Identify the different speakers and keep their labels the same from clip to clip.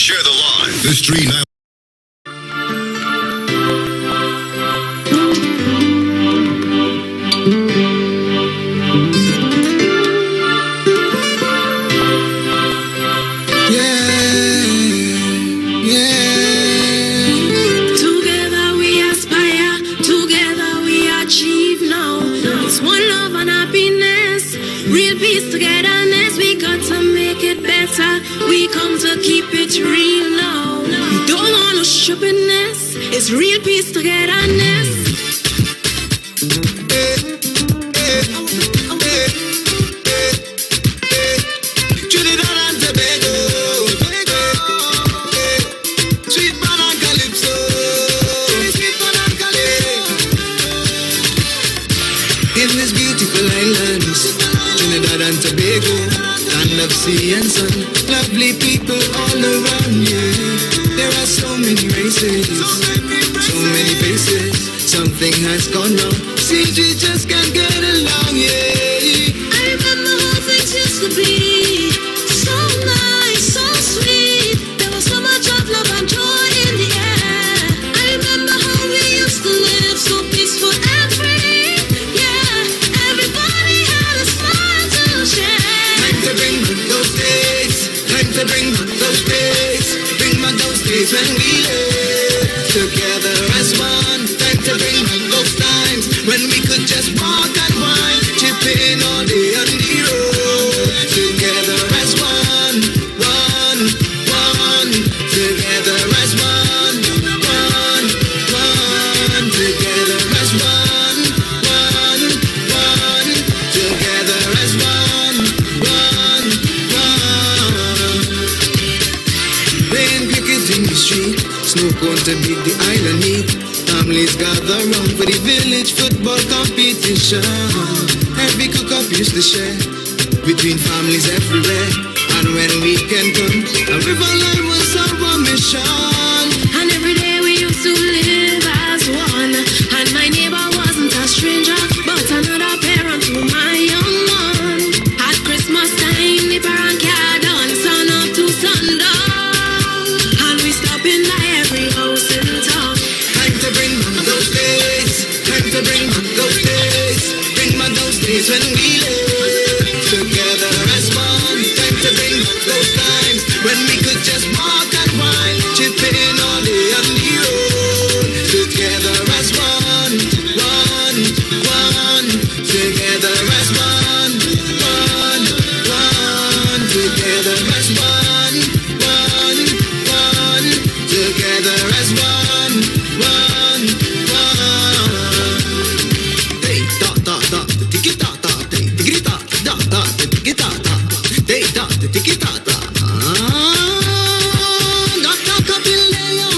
Speaker 1: Share the live. This tree now.
Speaker 2: We come to keep it real now. We don't want no stupidness. It's real peace, togetherness.
Speaker 3: Trinidad and Tobago, sweet man and calypso, sweet man and calypso. In this beautiful island, Trinidad and Tobago, land of sea and sun, lovely people all around you. There are so many races, so many faces. Something has gone wrong. Seems we just can't get along, yeah.
Speaker 2: I remember how things used to be. So nice, so sweet. There was so much of love and joy in the air. I remember how we used to live so peaceful and free. Yeah, everybody had a smile to share.
Speaker 3: Time to bring back those days. Time to bring back those days. Bring back those days when we lived together as one. Time to bring back those times when we could just walk and wine, chipping all day on the road. Together as one, one, one. Together as one, one, one. Together as one, one, one. Together as one, one, one. Playing cricket in the street, snow cone to beat the island heat. Families gather round for the village football competition. Every cook-up used to share between families everywhere. And when weekend comes, a river line was our mission.
Speaker 2: And every day we used to live as one. And my neighbor wasn't a stranger, but another parent to my young one. At Christmas time, the parent car done sun up to sundown. And we stop in by every house in town.
Speaker 3: Time to bring back those days. Time to bring back those days. Bring back those days when we lived together as one. Time to bring back those times when we could just walk and wine, chipping all day on the road. Together as one, one, one. Together as one, one, one. Together as one, one, one. Together as one, one, one. Hey, da da da, tiki da da, tiki da da da, tiki da da, hey da, tiki da da. Dr. Capileo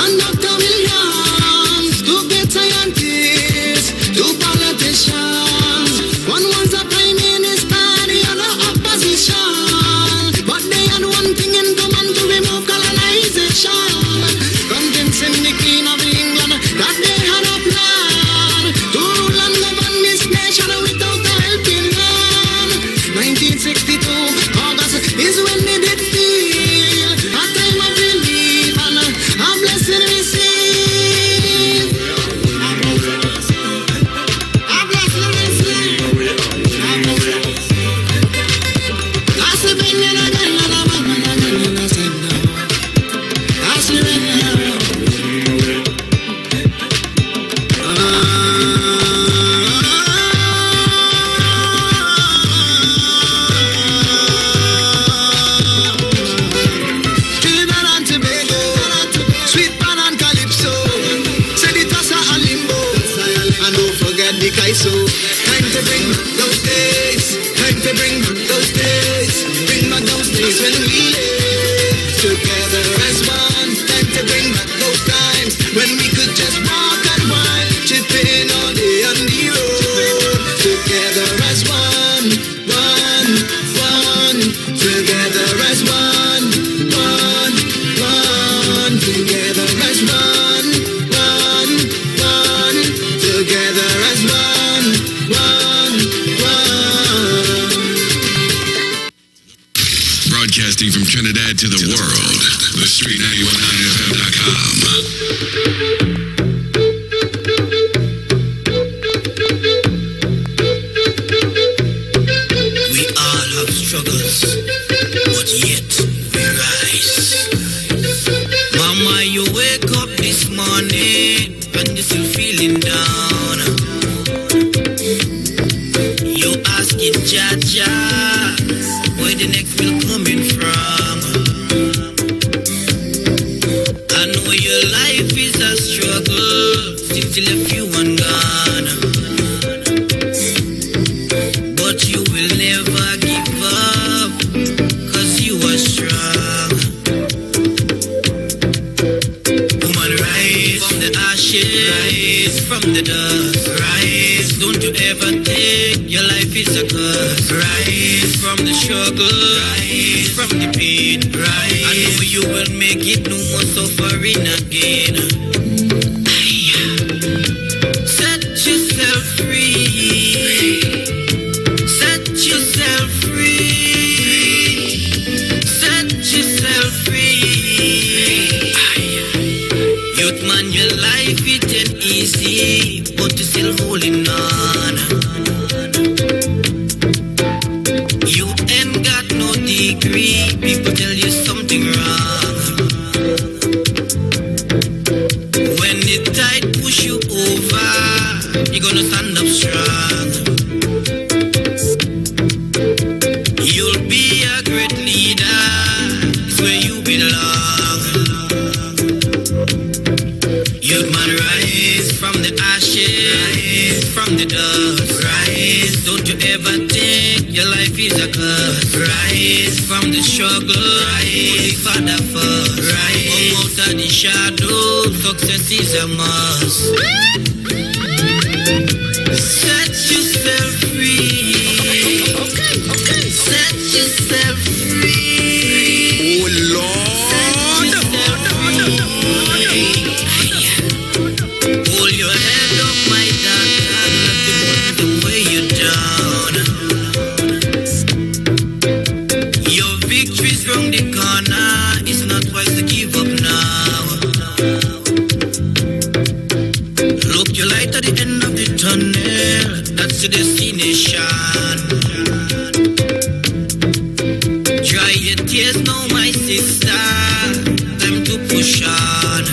Speaker 3: and Dr. Williams, two great scientists, two politicians. One was a prime minister, the other opposition. But they had one thing in common: to remove colonization. Convincing the Queen of England that they had a plan to rule and govern this nation without a helping hand. 1962, August is when they did feel a time of relief and a blessing received. A blessing received. A blessing received. I see when you're not getting on a man, and I said no. I see when you're Trinidad and Tobago, sweet man and calypso. Say the Tassa and Limbo, and don't forget the Kaiso. Time to bring back those days. Time to bring back those days. Bring back those days when we lived together as one. Time to bring back those times when we could just walk and wine, chipping all day on the road. Together as one, one, one. Together as one, one, one. Together as one, one, one. Together as one, one, one.
Speaker 1: Broadcasting from Trinidad to the world. The Street919FM.com.
Speaker 3: Struggles, but yet we rise. Mama, you wake up this morning and you're still feeling down. You asking Jaja where the next meal coming from. I know your life is a struggle since you left you and gone, but you will never give up, 'cause you are strong. Woman, rise from the ashes, rise from the dust, rise. Don't you ever think your life is a curse. Rise from the struggle, rise from the pain, rise. I know you will make it, no more suffering again. Set yourself free. Set yourself free. Set yourself free. Youth man, your life it ain't easy, but you're still holding on. You ain't got no degree, people tell you something wrong. When the tide push you over, you're gonna stand up strong. You'll be a great leader, it's where you belong. Youth man, rise from the ashes, rise from the dust, rise. Don't you ever think your life is a curse. Rise from the struggle, rise, Father first, rise. Come out of the shadow, success is a must. Set yourself free. Set yourself free.
Speaker 4: Oh Lord.
Speaker 3: Hold your head up, my daughter, let the world weigh you down. Your victory's round the corner, it's not wise to give up now. Look your light at the end of the tunnel, that's the destination. Dry your tears now, my sister, time to push on.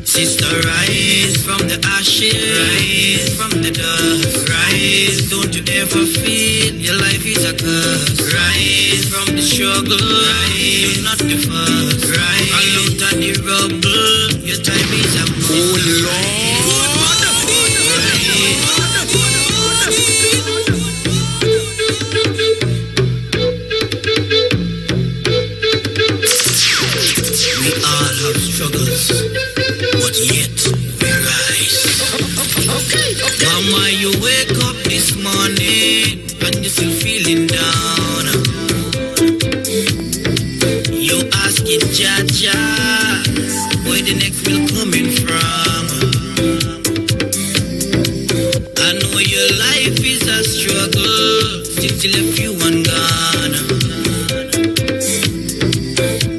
Speaker 3: Sister, rise from the ashes, rise from the dust, rise. Don't you ever feel your life is a curse. Rise from the struggle, rise. You're not the first, rise. All out of the rubble, your time is a must.
Speaker 4: Oh Lord.
Speaker 3: We all have struggles, but yet we rise. Mama, you wake up this morning and you're still feeling down. You asking Jaja where the next meal coming from. I know your life is a struggle since you left you and gone,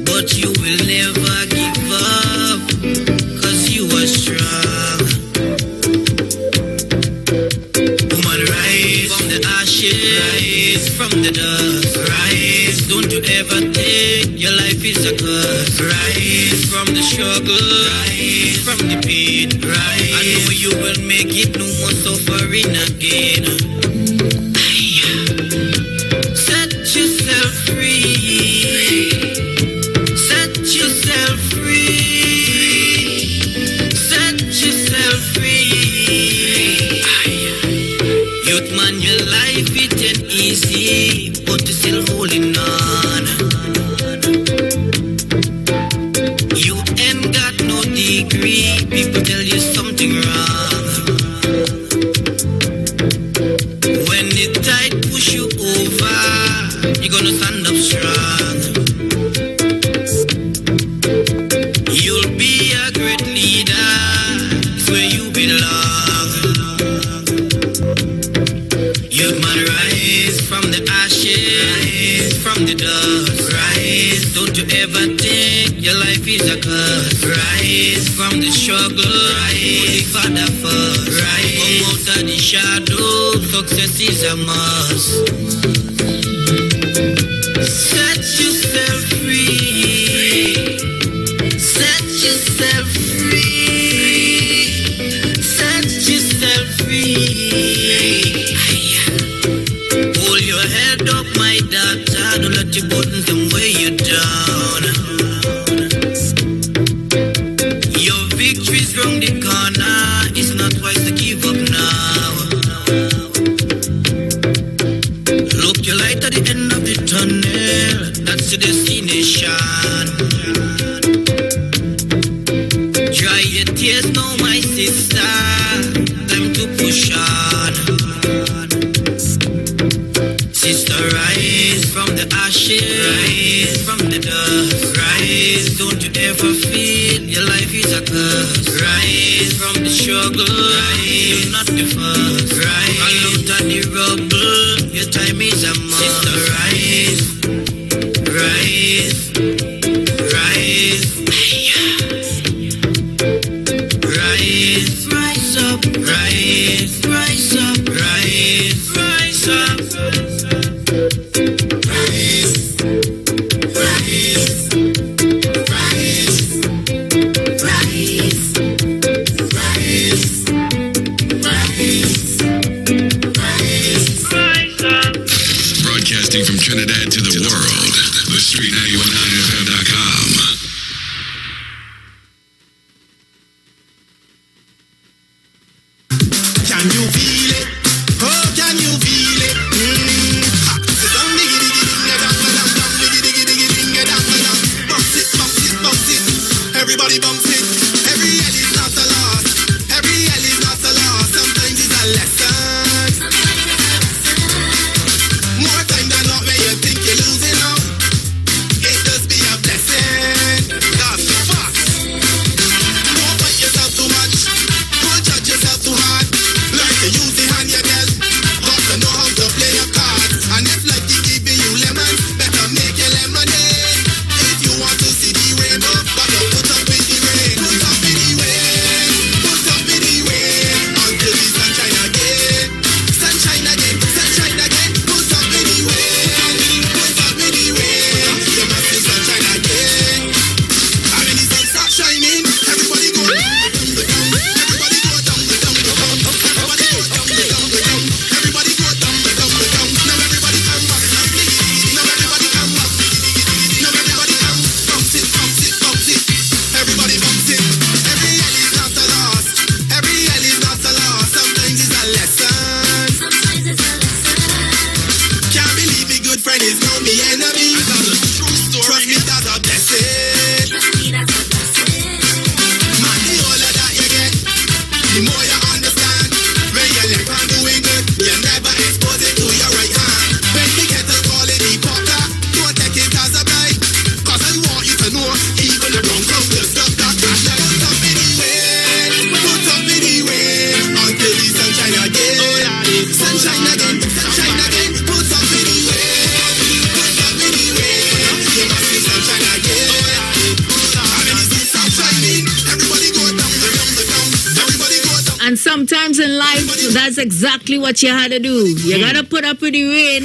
Speaker 3: but you will never give up, 'cause you are strong. Woman, rise from the ashes, rise from the dust, rise. Don't you ever think your life is a curse. Rise from the struggle, rise from the pain, rise. I know you will make it, no more suffering again. Set yourself free. Set yourself free. Set yourself free. Youth man, your life it ain't easy, but you're still holding on. You ain't got no degree, people tell you something wrong. When the tide push you over, you're gonna stand up strong. Don't you ever think your life is a curse. Rise from the struggle, rise for the first. Rise come out of the shadow, success is a must. Set yourself free. Set yourself free. Set yourself free. Hold your head up, my daughter. Don't let your button come weigh you down. Your victory's round the corner. It's not wise to give up now. Look your light at the end of the tunnel. That's the destination. Dry your tears now, my sister. Time to push on. Sister, rise from the ashes, rise from the dust, rise. Don't you ever feel your life is a curse. Rise from the struggle, rise. You're not the first, rise. All out of the rubble, your time is a must. Sister, rise, rise, rise, rise, rise up, rise, rise up, rise, rise up.
Speaker 1: Broadcasting from Trinidad to the world, the street919fm.com.
Speaker 3: Can you feel it? Oh, can you feel it? Bounce it, bounce it, bounce it. Everybody bounce it. Every L is not a loss. Every L is not a loss. Sometimes it's a lesson. More time than not when you think you're losing out. It does be a blessing. That's the fact. Don't fight yourself too much. Don't judge yourself too hard. Learn to use the hand you dealt. Got to know how to play your cards. And if life is giving you lemons, better make your lemonade. If you want to see the rainbow, but don't put up with the rain. Put up with the rain. Put up with the rain. Until the sunshine again. Sunshine again. Sunshine again. Put up with the rain. Put up with the rain. You must see sunshine again. And when the sun starts shining, everybody go down, down, down. Everybody go down, down, down. Everybody go down, down, down. Everybody go down, down, down. Now everybody come back. Now everybody come back. Now everybody come. Bounce it, bounce it, bounce it. Everybody bounce it. Every L is not a loss. Every L is not a loss. Sometimes it's a lesson. Can't believe me good friend is now me enemy. That's a true story. Trust me, that's a blessing. Man, the older that you get, the more you understand. When you left hand doing good, you never expose it to your right hand. When the kettle call it the potter, don't take it as a blight. Cause I want you to know, even the wrong tongue will stop that. And then put up in the rain, put up in the rain, until the sunshine again. Sunshine again, sunshine again, put up in the rain, put up in the rain. You must see sunshine again. And when the sun starts shining, everybody go down, down, down. Everybody go down.
Speaker 2: And sometimes in life, that's exactly what you had to do. You gotta put up with the rain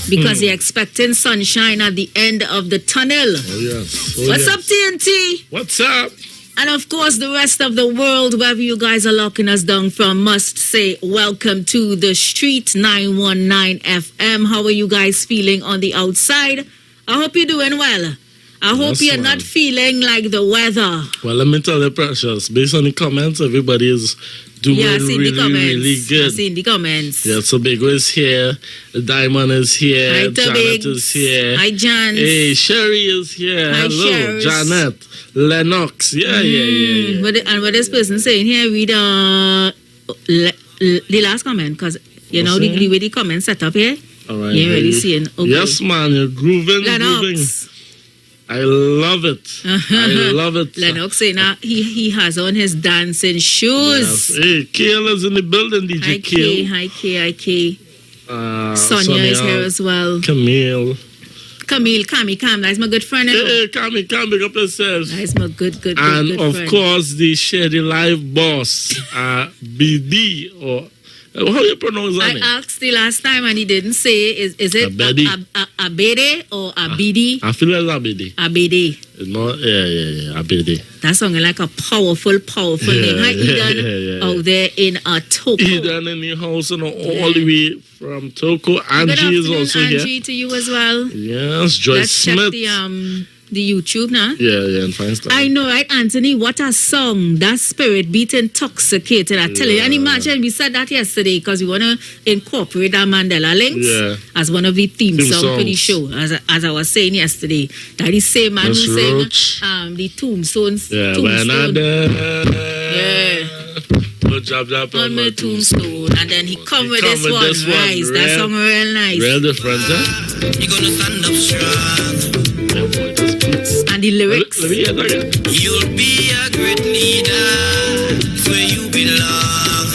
Speaker 2: because you're expecting sunshine at the end of the tunnel.
Speaker 4: Oh, yes. Oh,
Speaker 2: What's
Speaker 4: yes.
Speaker 2: up, TNT?
Speaker 4: What's up?
Speaker 2: And of course, the rest of the world, wherever you guys are locking us down from, must say welcome to the Street 919 FM. How are you guys feeling on the outside? I hope you're doing well. I hope
Speaker 4: Yes,
Speaker 2: you're
Speaker 4: ma'am.
Speaker 2: not feeling like the weather.
Speaker 4: Well, let me tell you, Precious, based on the comments, everybody is doing
Speaker 2: Yeah, I seen
Speaker 4: really,
Speaker 2: the comments.
Speaker 4: really
Speaker 2: I
Speaker 4: good.
Speaker 2: seen the comments.
Speaker 4: Yeah, so Big is here, Diamond is here,
Speaker 2: Hi,
Speaker 4: Janet
Speaker 2: Biggs.
Speaker 4: is here.
Speaker 2: Hi, Jan.
Speaker 4: Hey, Sherry is here.
Speaker 2: Hi,
Speaker 4: Hello,
Speaker 2: Sherry.
Speaker 4: Janet, Lennox. Yeah.
Speaker 2: And what this person saying here, read the last comment, because you know
Speaker 4: What's
Speaker 2: the way the comment set up here.
Speaker 4: All right.
Speaker 2: You ain't really
Speaker 4: baby.
Speaker 2: seeing. Okay.
Speaker 4: Yes, man, you're grooving.
Speaker 2: Lennox.
Speaker 4: I love it. I love it.
Speaker 2: Lennox saying now he has on his dancing shoes.
Speaker 4: Yes. Hey, Kale is in the building, DJ
Speaker 2: Hi Kay, hi Kay, hi Kay. Sonia is here as well.
Speaker 4: Camille.
Speaker 2: Camille, Cam. That's my good friend.
Speaker 4: Hey, come big up yourself.
Speaker 2: That's my good
Speaker 4: And of
Speaker 2: friend.
Speaker 4: course, the Shady Live boss, BD, or how you pronounce that
Speaker 2: I
Speaker 4: name?
Speaker 2: asked the last time and he didn't say. Is it
Speaker 4: Abedi.
Speaker 2: Abede or Abidi?
Speaker 4: I feel like Abedi.
Speaker 2: Abede.
Speaker 4: It's not, yeah, Abedi.
Speaker 2: That sounded like a powerful name. Hi, Eden,
Speaker 4: yeah.
Speaker 2: out there in Toco.
Speaker 4: Eden in the house, all the way from Toko.
Speaker 2: Good
Speaker 4: Angie is
Speaker 2: afternoon,
Speaker 4: also
Speaker 2: Angie,
Speaker 4: here.
Speaker 2: to you as well.
Speaker 4: Yes, Joyce
Speaker 2: Let's
Speaker 4: Smith.
Speaker 2: check the YouTube now.
Speaker 4: Yeah, and fine stuff.
Speaker 2: I know, right, Anthony? What a song. That spirit beat intoxicated. I tell you. And imagine we said that yesterday because we want to incorporate that Mandela Links as one of the theme songs for the show. As I was saying yesterday, that is same man who sang the tombstones.
Speaker 4: Yeah,
Speaker 2: tombstone.
Speaker 4: Good job
Speaker 2: On my tombstone. And then he come with this one. Rise. That song real nice.
Speaker 4: Real different, huh?
Speaker 3: You're gonna stand up strong.
Speaker 4: Yeah, boy, that's beats.
Speaker 2: And the lyrics.
Speaker 4: Let me hear that again.
Speaker 3: You'll be a great leader where you belong.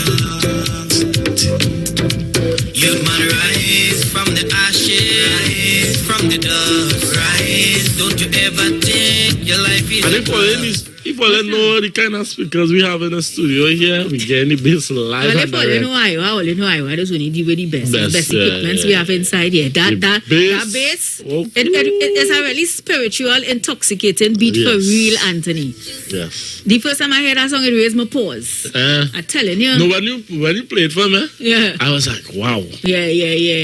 Speaker 3: Youth man, rise from the ashes, from the dust. Rise, don't you ever think your life is.
Speaker 4: And if all know the kind of speakers we have in the studio here, we get any bass live.
Speaker 2: Well, if all you know I just want to do with the best equipment we have inside here. That bass,
Speaker 4: okay.
Speaker 2: it's a really spiritual, intoxicating beat for real, Anthony.
Speaker 4: Yes.
Speaker 2: The first time I heard that song, it raised my pause. I'm telling you.
Speaker 4: No, when you played for me, I was like, wow.
Speaker 2: Yeah.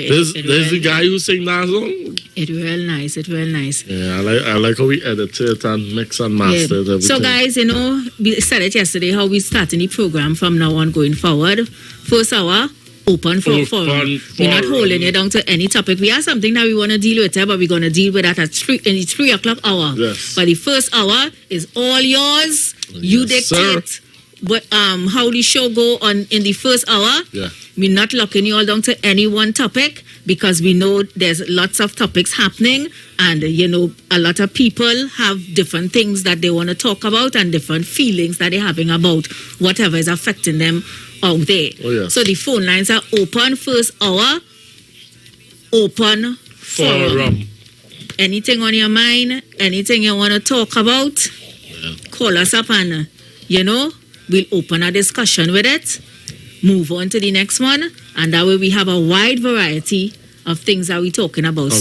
Speaker 4: There's the guy who sang that song.
Speaker 2: It's real nice.
Speaker 4: Yeah, I like how we edit it and mix and master it.
Speaker 2: So guys, we said it yesterday how we starting the program from now on going forward. First hour, open for forum. We're not holding it down to any topic. We have something that we want to deal with, but we're going to deal with that at in the 3 o'clock hour.
Speaker 4: Yes.
Speaker 2: But the first hour is all yours. You dictate how the show go on in the first hour.
Speaker 4: Yeah.
Speaker 2: We're not locking you all down to any one topic because we know there's lots of topics happening and, a lot of people have different things that they want to talk about and different feelings that they're having about whatever is affecting them out there.
Speaker 4: Oh, yes.
Speaker 2: So the phone lines are open first hour, open forum. Anything on your mind, anything you want to talk about, call us up and, we'll open a discussion with it. Move on to the next one, and that way we have a wide variety of things that we're talking about.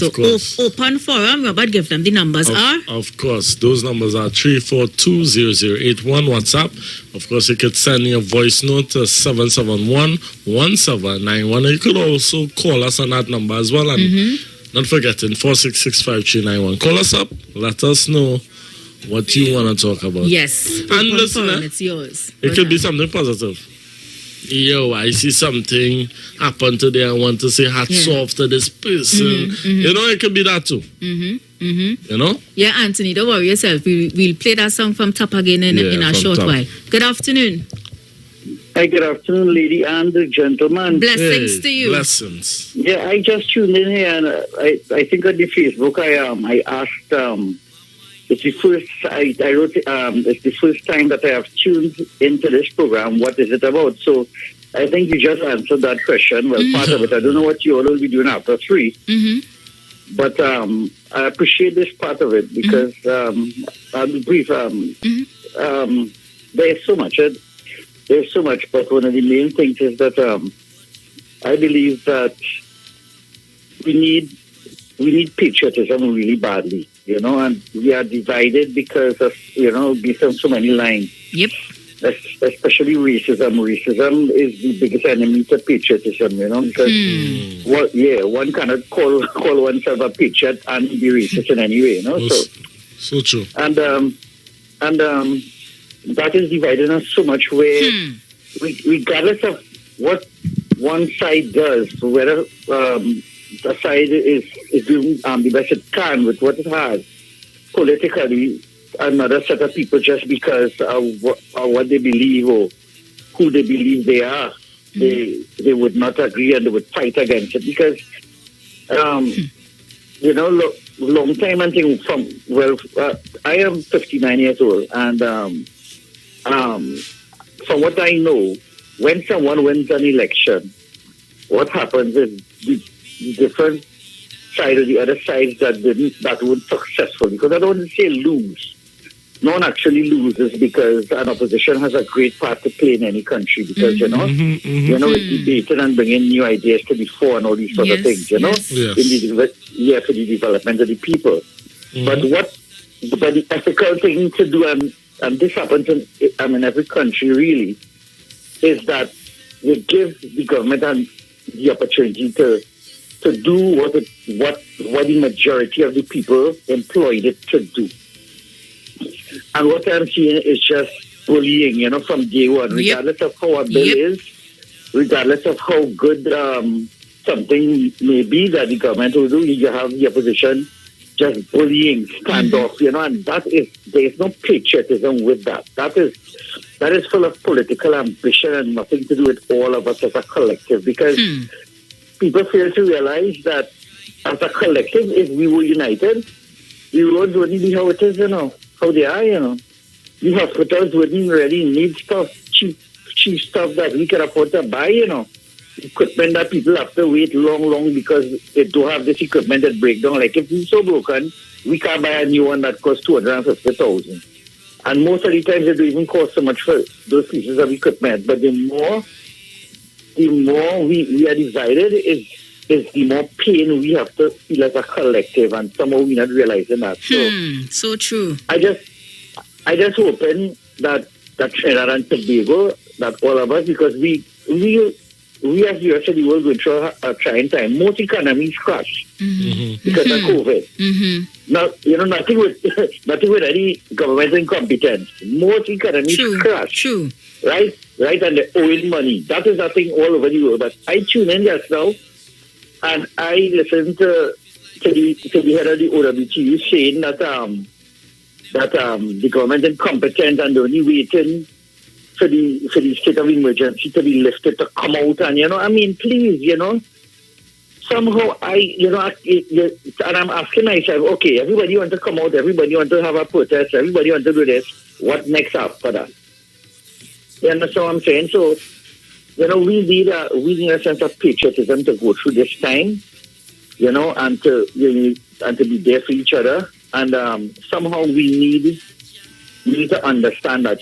Speaker 2: Open forum, Robert, give them the numbers
Speaker 4: Of course, those numbers are 342-0081 WhatsApp. Of course, you could send your voice note to 771-1791. You could also call us on that number as well, and not forgetting 466-5391. Call us up, let us know what you want to talk about.
Speaker 2: Yes,
Speaker 4: and listen,
Speaker 2: it's yours.
Speaker 4: It could be something positive. Yo, I see something happen today. I want to say hats off to this person. It could be that too. Yeah,
Speaker 2: Anthony, don't worry yourself. We'll play that song from top again in a short while. Good afternoon.
Speaker 5: Hi, good afternoon, lady and the gentleman.
Speaker 2: Blessings to you.
Speaker 4: Blessings.
Speaker 5: Yeah, I just tuned in here, and I think on the Facebook I asked. It's the first I wrote. It's the first time that I have tuned into this program. What is it about? So I think you just answered that question. Well, part of it. I don't know what you all will be doing after 3. But I appreciate this part of it because I'll be brief. There's so much. There's so much, but one of the main things is that I believe that we need patriotism really badly, and we are divided because of, based on so many lines.
Speaker 2: Yep.
Speaker 5: Especially racism. Racism is the biggest enemy to patriotism, because one cannot call oneself a patriot and be racist in any way,
Speaker 4: So true.
Speaker 5: And that is dividing us so much where regardless of what one side does, whether the side is doing the best it can with what it has politically, another set of people, just because of what they believe or who they believe they are, they would not agree and they would fight against it because long time and thing I am 59 years old, and from what I know, when someone wins an election, what happens is the different side or the other sides that weren't successful. Because I don't want to say lose. No one actually loses because an opposition has a great part to play in any country. Because it's debating and bringing new ideas to the fore and all these sort of things. For the development of the people. But the ethical thing to do, and this happens in every country really, is that you give the government the opportunity to do what the majority of the people employed it to do. And what I'm seeing is just bullying, from day one, regardless of how a bill is, regardless of how good something may be that the government will do, you have the opposition just bullying, standoff, and there is no patriotism with that. That is full of political ambition and nothing to do with all of us as a collective, because people fail to realize that as a collective, if we were united, the roads wouldn't be how it is, how they are, The hospitals wouldn't really need stuff, cheap stuff that we can afford to buy, Equipment that people have to wait long because they don't have this equipment that break down. Like if it's so broken, we can't buy a new one that costs $250,000. And most of the times it don't even cost so much for those pieces of equipment. But the more we are divided is the more pain we have to feel as a collective, and somehow we're not realizing that.
Speaker 6: So true.
Speaker 5: I just hoping that Trinidad and Tobago, that all of us, because we as the rest of the world going through a trying time. Most economies crash because of COVID. Now, nothing with any governmental incompetence. Most economies crash. True. Right, and they're owing money. That is a thing all over the world. But I tune in just now, and I listened to the head of the OWTU saying that the government is incompetent and only waiting for the state of emergency to be lifted to come out, and please, somehow and I'm asking myself, okay, everybody want to come out, everybody want to have a protest, everybody want to do this. What next after that? You understand what I'm saying? So, we need a sense of patriotism to go through this time, and to be there for each other, and somehow we need to understand that,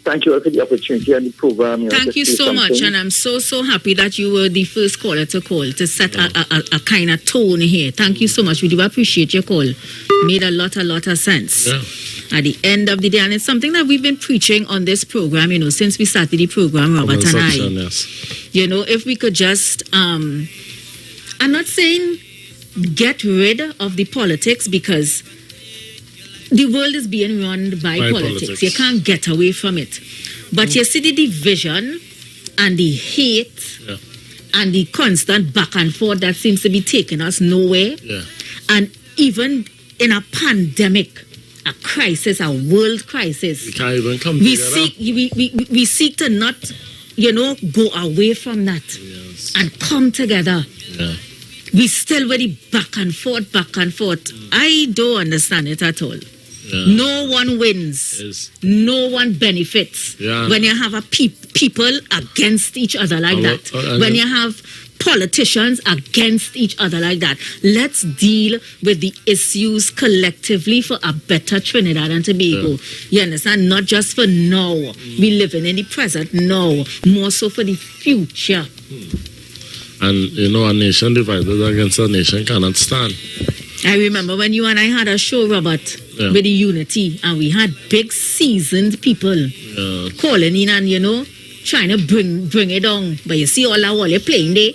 Speaker 5: Thank you for the opportunity and the program.
Speaker 6: Thank you so much, and I'm so happy that you were the first caller to call, to set a kind of tone here. Thank you so much. We do appreciate your call. Made a lot of sense. Yeah. At the end of the day, and it's something that we've been preaching on this program, since we started the program, Robert and I. Yes. If we could just, I'm not saying get rid of the politics, because the world is being run by politics. You can't get away from it. But you see the division and the hate and the constant back and forth that seems to be taking us nowhere. Yeah. And even in a pandemic, a crisis, a world crisis,
Speaker 4: we can't even come
Speaker 6: together. We seek to not, go away from that and come together. Yeah. We still very back and forth. I don't understand it at all. Yeah. No one wins. Yes. No one benefits when you have people against each other like that. When you have politicians against each other like that. Let's deal with the issues collectively for a better Trinidad and Tobago. You understand? Not just for now. We living in the present now. More so for the future.
Speaker 4: And, a nation divided against a nation cannot stand.
Speaker 6: I remember when you and I had a show, Robert, with the Unity, and we had big seasoned people calling in and, trying to bring it down. But you see all you're playing there,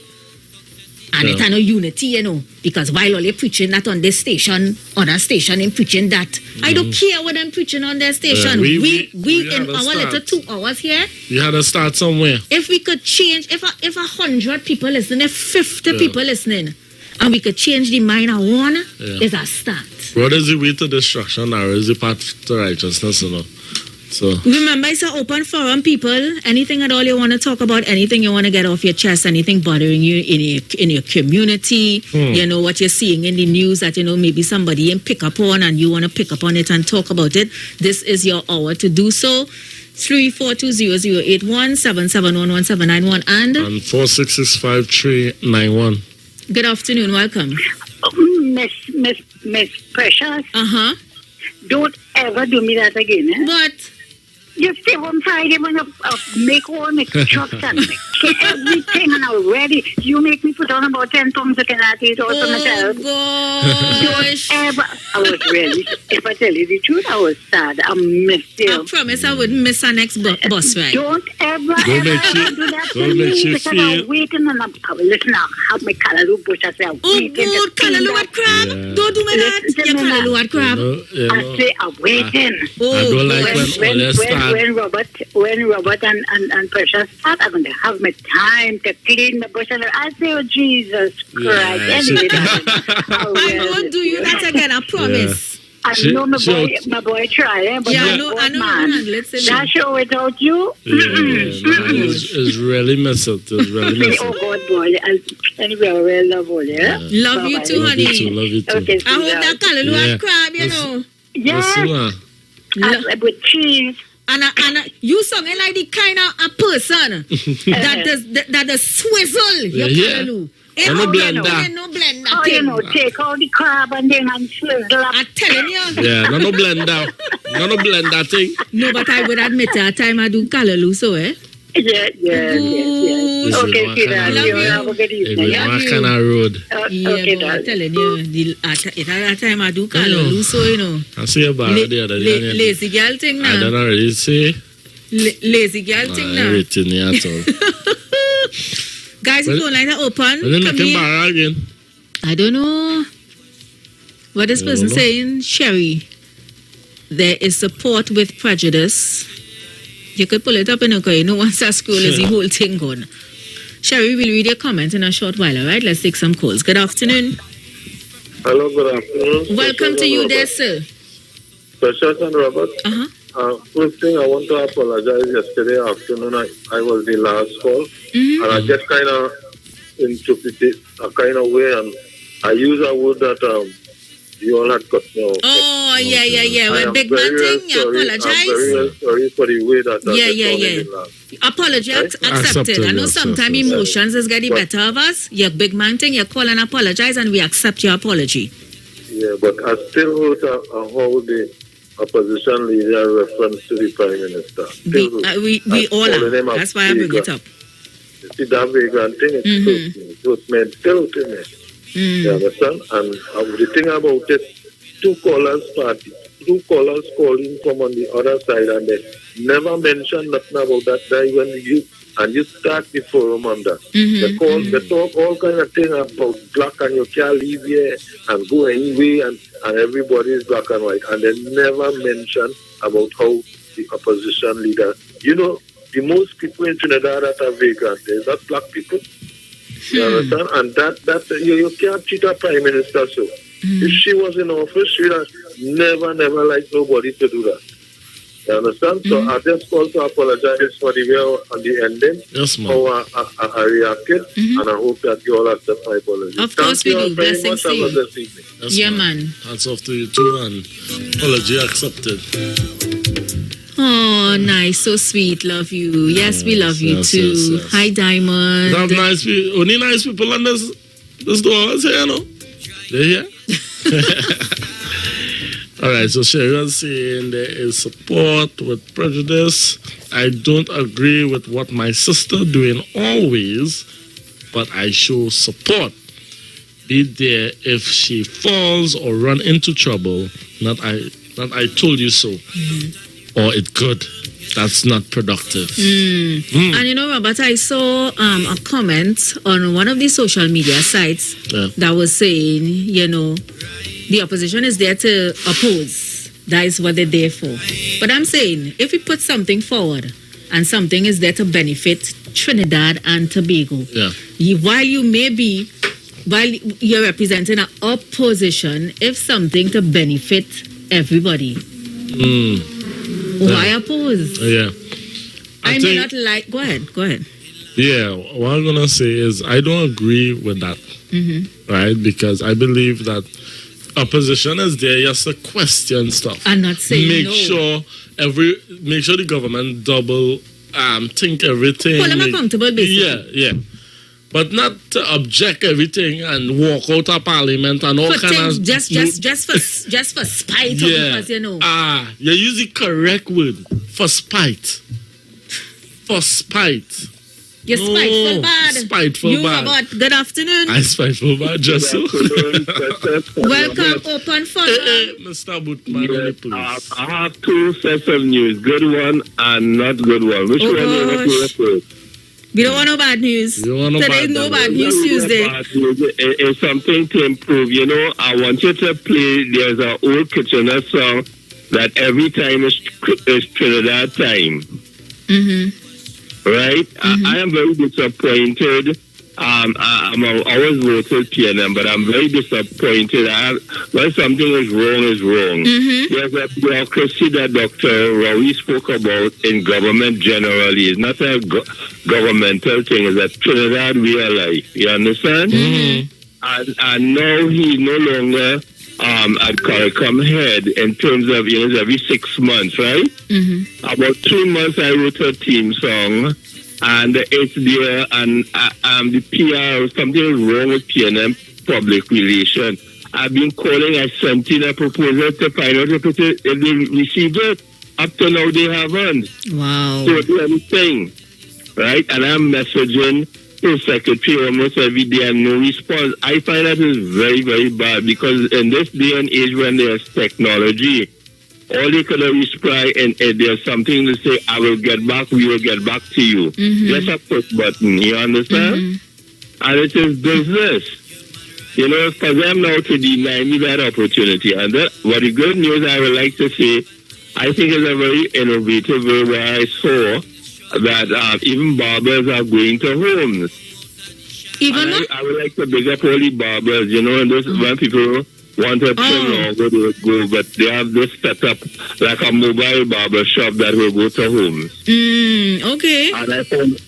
Speaker 6: and it's no unity, because while all you're preaching that on this station, other station in preaching that. I don't care what I'm preaching on their station. We in our little 2 hours here.
Speaker 4: We had to start somewhere.
Speaker 6: If we could change, if 100 people listening, if 50 people listening, and we could change the mind of one, is a start.
Speaker 4: What is the way to destruction, or is the path to righteousness, So
Speaker 6: remember, it's an open forum, people. Anything at all you want to talk about, anything you want to get off your chest, anything bothering you in your community, what you're seeing in the news that, maybe somebody can pick up on, and you want to pick up on it and talk about it, this is your hour to do so. 3420081 7711791 and
Speaker 4: 4665391.
Speaker 6: Good afternoon, welcome.
Speaker 7: Miss Precious,
Speaker 6: Don't
Speaker 7: ever do me that again, eh?
Speaker 6: But
Speaker 7: You stay home Friday when you make all my chops and make everything and I'm ready. You make me put on about 10 pounds of cannot eat all for myself.
Speaker 6: gosh.
Speaker 7: Don't ever. I was really, if I tell you the truth, I was sad. I missed you.
Speaker 6: I promise I wouldn't miss our next bus ride.
Speaker 7: Don't ever
Speaker 4: Don't
Speaker 7: do that to
Speaker 4: make
Speaker 7: me
Speaker 4: you
Speaker 7: because
Speaker 4: feel-
Speaker 7: I'm waiting and I'm listen, I have my callaloo bush. I say I'm
Speaker 6: Oh,
Speaker 7: waiting. to
Speaker 6: good.
Speaker 7: clean
Speaker 6: Callaloo
Speaker 7: that.
Speaker 6: at crab.
Speaker 4: Yeah.
Speaker 6: Don't do me that.
Speaker 7: Listen to
Speaker 6: You
Speaker 7: me now.
Speaker 6: callaloo at crab.
Speaker 7: I say I'm waiting.
Speaker 4: I don't like when all start.
Speaker 7: When Robert and Precious start, I'm going to have my time to clean the bush. And I say, oh, Jesus Christ.
Speaker 4: Yeah,
Speaker 7: Anyway, I
Speaker 6: I won't do you that again, I promise.
Speaker 7: I know my boy trying, but
Speaker 6: Yeah, I
Speaker 7: my
Speaker 6: know
Speaker 7: boy,
Speaker 6: you
Speaker 7: man,
Speaker 6: handle it.
Speaker 7: that show without you.
Speaker 4: It's really mess up. It's really mess
Speaker 7: Oh,
Speaker 4: up.
Speaker 7: God, boy. Anyway, I really love you, yeah?
Speaker 6: Love you too,
Speaker 4: Love you too.
Speaker 6: honey.
Speaker 4: Love you too.
Speaker 7: Okay,
Speaker 6: I hope that callaloo
Speaker 4: Yeah.
Speaker 6: at crab, you know.
Speaker 7: Yeah, with cheese.
Speaker 6: And you sounding like the kind of a person that does swizzle your
Speaker 4: Yeah.
Speaker 6: callaloo.
Speaker 4: And no blender.
Speaker 6: Ain't no blender.
Speaker 7: Oh, you know, take all the crab and then and swizzle up.
Speaker 6: I'm telling you.
Speaker 4: Yeah, no blender. No blender thing.
Speaker 6: No, but I would admit at time I do callaloo, so
Speaker 7: Yeah.
Speaker 6: Good.
Speaker 7: Okay,
Speaker 4: Listen,
Speaker 7: sweetheart.
Speaker 6: love
Speaker 7: You
Speaker 6: you.
Speaker 7: have a good evening.
Speaker 4: Every
Speaker 7: Yeah?
Speaker 4: kind of road.
Speaker 6: Yeah,
Speaker 7: Okay,
Speaker 6: but I'm
Speaker 7: darling.
Speaker 6: telling you, at that time I do callaloo, so you know.
Speaker 4: I see about the other day.
Speaker 6: Lazy girl thing
Speaker 4: I don't
Speaker 6: now.
Speaker 4: already say.
Speaker 6: Lazy girl thing now.
Speaker 4: Everything here at all.
Speaker 6: Guys, the
Speaker 4: Well,
Speaker 6: phone line are open.
Speaker 4: But then
Speaker 6: Come
Speaker 4: looking
Speaker 6: here.
Speaker 4: back again.
Speaker 6: I don't know what this
Speaker 4: I
Speaker 6: person
Speaker 4: don't know.
Speaker 6: saying, Sherry. There is support with prejudice. You could pull it up in a way. No once I scroll is the whole thing gone. Sherry, we'll read your comment in a short while, all right? Let's take some calls. Good afternoon.
Speaker 8: Hello, good afternoon.
Speaker 6: Welcome to you there, sir.
Speaker 8: Precious and Robert.
Speaker 6: Uh-huh.
Speaker 8: First thing, I want to apologize. Yesterday afternoon, I was the last call,
Speaker 6: Mm-hmm.
Speaker 8: and I just kind of interpreted a kind of way, and I use a word that you all had cut me off.
Speaker 6: Oh, yeah.
Speaker 8: I
Speaker 6: Well,
Speaker 8: am
Speaker 6: big
Speaker 8: very
Speaker 6: man
Speaker 8: well
Speaker 6: thing, you
Speaker 8: sorry. I'm very
Speaker 6: apologize.
Speaker 8: well sorry for the way that I
Speaker 6: Yeah.
Speaker 8: responded last.
Speaker 6: Apology accepted.
Speaker 4: Accepted,
Speaker 6: I know
Speaker 4: accepted.
Speaker 6: sometimes emotions is getting better of us. You're big man thing, you call and apologize, and we accept your apology.
Speaker 8: Yeah, but I still hurt how the opposition leader reference to the Prime Minister.
Speaker 6: We all are. That's why I bring it up.
Speaker 8: See, that vagrant thing, it hurt me. It hurt me. It's still hurting me. You understand? And the thing about it, two callers calling from on the other side, and they never mention nothing about that guy when you start the forum on that. They talk all kind of thing about black and you can't leave here and go anyway, and everybody is black and white, and they never mention about how the opposition leader, the most people in Trinidad that are vagrant, they're not black people. You understand? And that you can't treat a prime minister so. If she was in office, she would have never liked nobody to do that. You understand? So I just call to apologize for the way on the ending,
Speaker 4: Yes, man.
Speaker 8: how I reacted, and I hope that you all accept my apology.
Speaker 6: Of course
Speaker 8: Thank you
Speaker 6: we
Speaker 8: all
Speaker 6: do.
Speaker 8: very
Speaker 6: Blessings
Speaker 8: much.
Speaker 6: to
Speaker 8: Have
Speaker 6: you.
Speaker 8: a blessed evening.
Speaker 4: Yes,
Speaker 6: Yeah, man.
Speaker 4: Hats off to you too, and apology accepted.
Speaker 6: Oh, nice. So sweet. Love you. Yes, we love you
Speaker 4: yes,
Speaker 6: too.
Speaker 4: yes.
Speaker 6: Hi, Diamond.
Speaker 4: We have nice people, only nice people on this door, here, you know. They're here. All right, so Sherry was saying there is support with prejudice. I don't agree with what my sister doing always, but I show support. Be there if she falls or run into trouble. Not I told you so, or it could. That's not productive.
Speaker 6: And you know, Robert, I saw a comment on one of the social media sites that was saying, the opposition is there to oppose. That is what they're there for. But I'm saying, if we put something forward and something is there to benefit Trinidad and Tobago, while you're representing an opposition, if something to benefit everybody, why oppose?
Speaker 4: Yeah.
Speaker 6: I may not like. Go ahead.
Speaker 4: Yeah, what I'm going to say is I don't agree with that, right? Because I believe that opposition is there just to question stuff.
Speaker 6: I'm not saying
Speaker 4: make
Speaker 6: no.
Speaker 4: sure the government double think everything.
Speaker 6: Hold them accountable, basically.
Speaker 4: Yeah. But not to object everything and walk out of parliament and all
Speaker 6: For
Speaker 4: kind
Speaker 6: things,
Speaker 4: of...
Speaker 6: just for spite, or because, you know.
Speaker 4: You use the correct word. For spite. For spite.
Speaker 6: You're spiteful bad.
Speaker 4: Spiteful
Speaker 6: you,
Speaker 4: bad.
Speaker 6: Robert, good afternoon.
Speaker 4: I'm spiteful bad, just so.
Speaker 6: Welcome, Open Forum.
Speaker 4: Mr. Bootman, please.
Speaker 8: I have two sets of news, good one and not good one. Which one do you want to first?
Speaker 6: We don't want no bad news. Today no bad news Tuesday.
Speaker 8: It's something to improve. You know, I want you to play, there's an old Kitchener song that every time is Trinidad time. Right? I am very disappointed. I'm always voted PNM, but I'm very disappointed. When something is wrong. There's a bureaucracy that Dr. Rowie spoke about in government generally. It's not a governmental thing. It's a Trinidad way of life. You understand? And now he's no longer at CARICOM head in terms of, you know, every 6 months, right? About 3 months I wrote a theme song. And it's there, and the PR, something is wrong with PNM public relations. I've been calling, I sent in a proposal to find out if they received it. Up to now, they haven't.
Speaker 6: Wow.
Speaker 8: So do anything, right? And I'm messaging the secretary almost every day and no response. I find that is very, very bad because in this day and age when there's technology, all they could have respond and there's something to say, I will get back, we will get back to you. Just a push button, you understand? And it is business. You know, for them now to deny me that opportunity. And that, what the good news I would like to say, I think it's a very innovative way where I saw that even barbers are going to homes. I would like to big up all the barbers, you know, and those when people want to trim longer, they would go, but they have this set up like a mobile barber shop that will go to homes.
Speaker 6: Okay.
Speaker 8: And